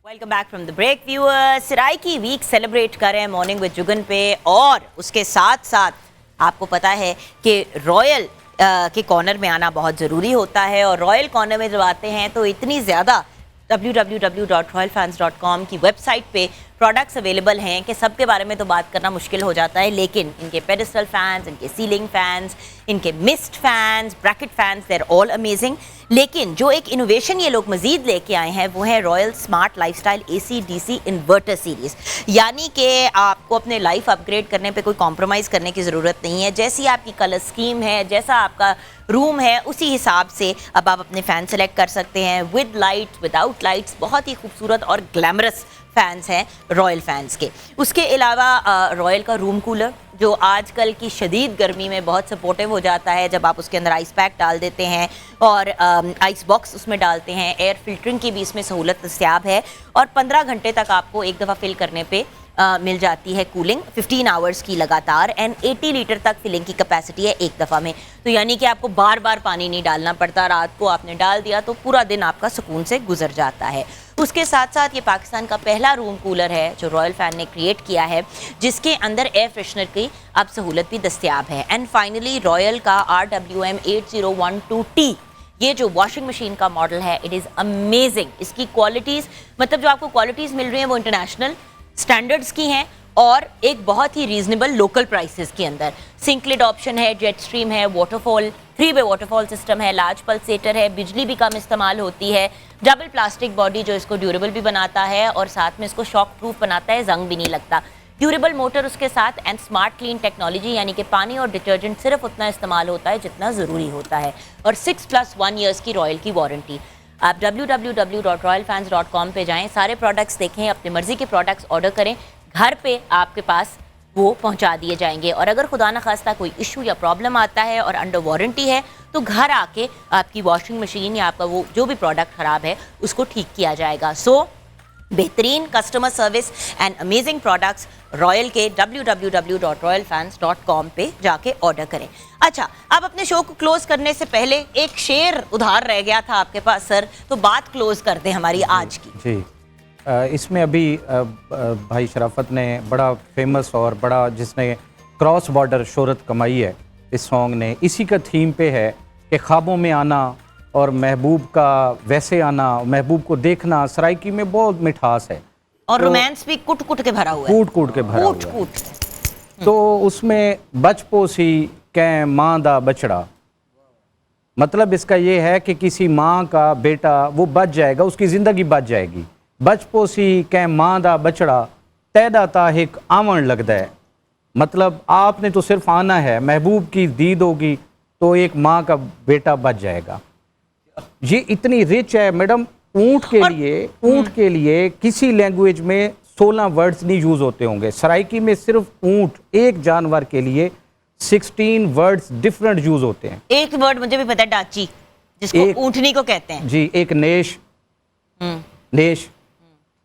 welcome back from the break viewers. Saraiki week celebrate कर रहे हैं मॉर्निंग विद जुगन पे, और उसके साथ साथ आपको पता है कि रॉयल के कॉर्नर में आना बहुत ज़रूरी होता है, और रॉयल कॉर्नर में जब आते हैं तो इतनी ज़्यादा www.royalfans.com की वेबसाइट पे प्रोडक्ट्स अवेलेबल हैं कि सब के बारे में तो बात करना मुश्किल हो जाता है, लेकिन इनके पेडिस्टल फैंस, इनके सीलिंग फैंस, इनके mist fans, bracket fans, they are all amazing. लेकिन जो एक इनोवेशन ये लोग मजीद लेके आए हैं वो है royal smart lifestyle AC DC inverter series. यानी कि आपको अपने लाइफ अपग्रेड करने पे कोई कॉम्प्रोमाइज़ करने की ज़रूरत नहीं है। जैसी आपकी कलर स्कीम है, जैसा आपका रूम है, उसी हिसाब से अब आप अपने फ़ैन सेलेक्ट कर सकते हैं, विद लाइट, विदाउट लाइट्स। बहुत ही खूबसूरत और ग्लैमरस फैंस हैं रॉयल फैंस के। उसके अलावा रॉयल का रूम कूलर जो आजकल की शदीद गर्मी में बहुत सपोर्टिव हो जाता है, जब आप उसके अंदर आइस पैक डाल देते हैं और आइस बॉक्स उसमें डालते हैं। एयर फिल्टरिंग की भी इसमें सहूलत दस्तियाब है, और 15 घंटे तक आपको एक दफ़ा फिल करने पे मिल जाती है कूलिंग 15 आवर्स की लगातार, एंड 80 लीटर तक फिलिंग की कैपेसिटी है एक दफ़ा में। तो यानी कि आपको बार बार पानी नहीं डालना पड़ता, रात को आपने डाल दिया तो पूरा दिन आपका सुकून से गुजर जाता है। उसके साथ साथ ये पाकिस्तान का पहला रूम कूलर है जो रॉयल फैन ने क्रिएट किया है, जिसके अंदर एयर फ्रेशनर की अब सहूलत भी दस्तियाब है। एंड फाइनली रॉयल का RWM 8012T, ये जो वॉशिंग मशीन का मॉडल है, इट इज़ अमेजिंग। इसकी क्वालिटीज़, मतलब जो आपको क्वालिटीज़ मिल रही हैं वो इंटरनेशनल स्टैंडर्ड्स की हैं और एक बहुत ही रीजनेबल लोकल प्राइसेस के अंदर। सिंक लिड ऑप्शन है, जेट स्ट्रीम है, वाटरफॉल 3-वे वाटरफॉल सिस्टम है, लार्ज पल्सेटर है, बिजली भी कम इस्तेमाल होती है, डबल प्लास्टिक बॉडी जो इसको ड्यूरेबल भी बनाता है और साथ में इसको शॉक प्रूफ बनाता है, जंग भी नहीं लगता। ड्यूरेबल मोटर उसके साथ एंड स्मार्ट क्लीन टेक्नोलॉजी, यानी कि पानी और डिटर्जेंट सिर्फ उतना इस्तेमाल होता है जितना ज़रूरी होता है, और 6+1 ईयर्स की रॉयल की वारंटी। आप www.royalfans.com पे जाएं, सारे प्रोडक्ट्स देखें, अपनी मर्जी के प्रोडक्ट्स ऑर्डर करें, घर पे आपके पास वो पहुंचा दिए जाएंगे। और अगर खुदा न खास्ता कोई इशू या प्रॉब्लम आता है और अंडर वारंटी है तो घर आके आपकी वॉशिंग मशीन या आपका वो जो भी प्रोडक्ट ख़राब है उसको ठीक किया जाएगा। सो बेहतरीन customer service and amazing products royal के www.royalfans.com पे जाके ऑर्डर करें। अच्छा, अब अपने शो को क्लोज करने से पहले एक शेर उधार रह गया था आपके पास सर, तो बात क्लोज कर दें हमारी आज की। जी, इसमें अभी भाई शराफत ने बड़ा फेमस और बड़ा जिसने क्रॉस बॉर्डर शोहरत कमाई है इस सॉन्ग ने, इसी का थीम पे है कि ख्वाबों में आना और महबूब का वैसे आना, महबूब को देखना सराइकी में बहुत मिठास है और रोमांस भी कुट कुट के भरा हुआ है, कूट कूट के भरा हुआ है। तो उसमें बचपोसी कै माँ दा बचड़ा, मतलब इसका ये है कि किसी माँ का बेटा वो बच जाएगा, उसकी ज़िंदगी बच जाएगी। बचपोसी कै माँ दा बचड़ा तैदा ताहिक आवन लगता है, मतलब आपने तो सिर्फ आना है, महबूब की दीद होगी तो एक माँ का बेटा बच जाएगा। ये इतनी रिच है मैडम। ऊंट के लिए किसी लैंग्वेज में 16 वर्ड्स नहीं यूज होते होंगे, सराइकी में सिर्फ ऊंट एक जानवर के लिए 16 वर्ड्स डिफरेंट यूज होते हैं। एक वर्ड मुझे भी पता है, डाची, जिसको ऊंटनी को कहते हैं। जी, एक नेश,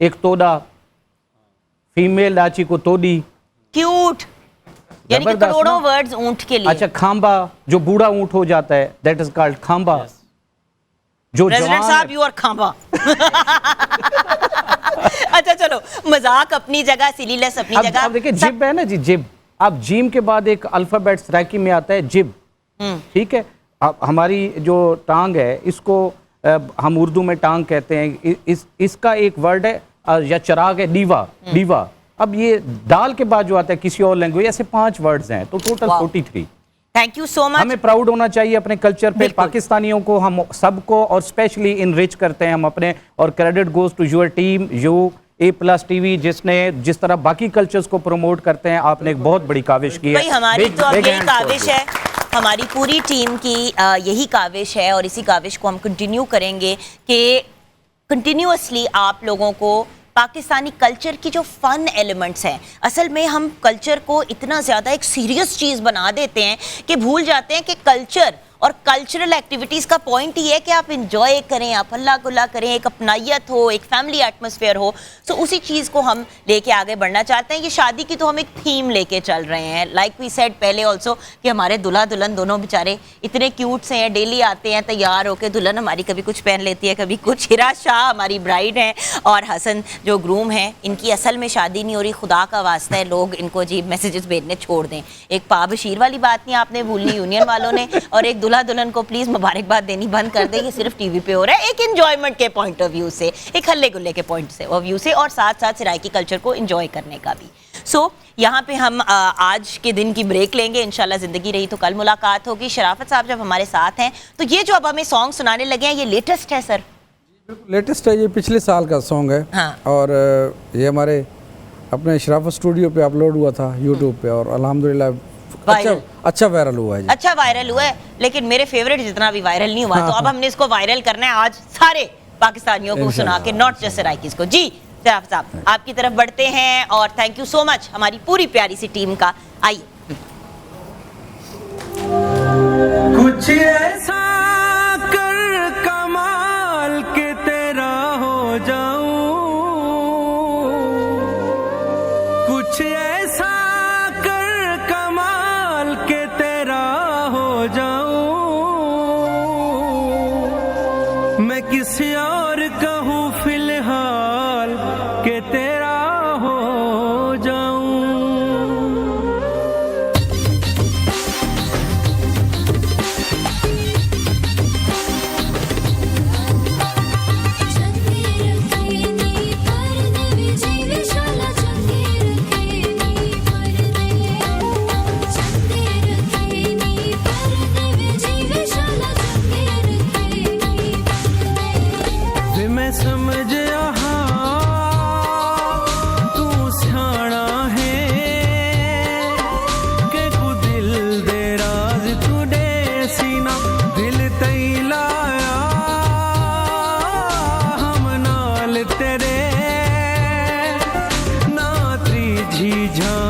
एक तोड़ा, फीमेल डाची को तोड़ी, क्यूट, यानी कि करोड़ों वर्ड्स ऊंट के लिए। अच्छा, खांबा, जो बूढ़ा ऊंट हो जाता है, दैट इज कॉल्ड खांबा। जो प्रेसिडेंट साहब, यू आर खांबा। अच्छा चलो, मजाक अपनी जगह, सिलीलेस अपनी जगह। अब देखिए जिब है ना जी, जिब, अब जीम के बाद एक अल्फाबेट सराइकी में आता है जिब, ठीक है। अब हमारी जो टांग है इसको हम उर्दू में टांग कहते हैं, इसका एक वर्ड है या चराग है डीवा। अब ये दाल के बाद जो आता है किसी और लैंग्वेज, ऐसे 5 वर्ड्स हैं, तो total 43। Thank you so much. हमें प्राउड होना चाहिए अपने कल्चर पे, पाकिस्तानियों को, हम सबको, और स्पेशली इनरिच करते हैं हम अपने, और credit goes to your team, you A+ TV, जिसने जिस तरह बाकी कल्चर्स को प्रमोट करते हैं, आपने एक बहुत बड़ी काविश की है। भाई हमारी तो अब यही काविश है, हमारी पूरी टीम की यही काविश है, और इसी काविश को हम कंटिन्यू करेंगे कि कंटिन्यूअसली आप लोगों को पाकिस्तानी कल्चर की जो फन एलिमेंट्स हैं, असल में हम कल्चर को इतना ज़्यादा एक सीरियस चीज़ बना देते हैं कि भूल जाते हैं कि कल्चर और कल्चरल एक्टिविटीज़ का पॉइंट ही है कि आप इंजॉय करें, आप हल्ला गुल्ला करें, एक अपनायत हो, एक फैमिली एटमॉस्फेयर हो। सो उसी चीज़ को हम लेके आगे बढ़ना चाहते हैं। ये शादी की तो हम एक थीम लेके चल रहे हैं, लाइक वी सेड पहले ऑल्सो, कि हमारे दुल्हा दुल्हन दोनों बेचारे इतने क्यूट से हैं, डेली आते हैं तैयार होकर, दुल्हन हमारी कभी कुछ पहन लेती है कभी कुछ। हिरा शाह हमारी ब्राइड हैं और हसन जो ग्रूम हैं, इनकी असल में शादी नहीं हो रही, खुदा का वास्ता है लोग इनको अजीब मैसेजेस भेजने छोड़ दें। एक पाबशीर वाली बात नहीं आपने भूलनी यूनियन वालों ने, और एक दुल्हन को प्लीज मुबारकबाद देनी बंद कर दे। ये सिर्फ टीवी पे हो रहा है, एक एंजॉयमेंट के पॉइंट ऑफ व्यू से, एक हल्ले गुल्ले के पॉइंट ऑफ व्यू से, और साथ साथ सराइकी कल्चर को एंजॉय करने का भी। सो यहाँ पे हम आज के दिन की ब्रेक लेंगे, इंशाल्लाह जिंदगी रही तो कल मुलाकात होगी। शराफत साहब जब हमारे साथ हैं, तो ये जो अब हमें सॉन्ग सुनाने लगे हैं, ये लेटेस्ट है सर? लेटेस्ट है, ये पिछले साल का सॉन्ग है। हाँ। और ये हमारे अपने शराफत स्टूडियो पे अपलोड हुआ था यूट्यूब पे, और अल्हम्दुलिल्लाह अच्छा वायरल हुआ है जी। अच्छा वायरल हुआ है, लेकिन मेरे फेवरेट जितना भी वायरल नहीं हुआ। तो अब हमने इसको वायरल करना है आज सारे पाकिस्तानियों को सुना के, नॉट जस्ट सराइकीज़ को। जी साहब आपकी तरफ बढ़ते हैं, और थैंक यू सो मच हमारी पूरी प्यारी सी टीम का। आइए। कुछ ऐसा कर कमाल के तेरा हो जाऊं, कुछ ऐसा कर कमाल के तेरा हो जाऊं, मैं किसी और कहूँ फिलहाल के तेरा हो जाऊं। चंदेर झांक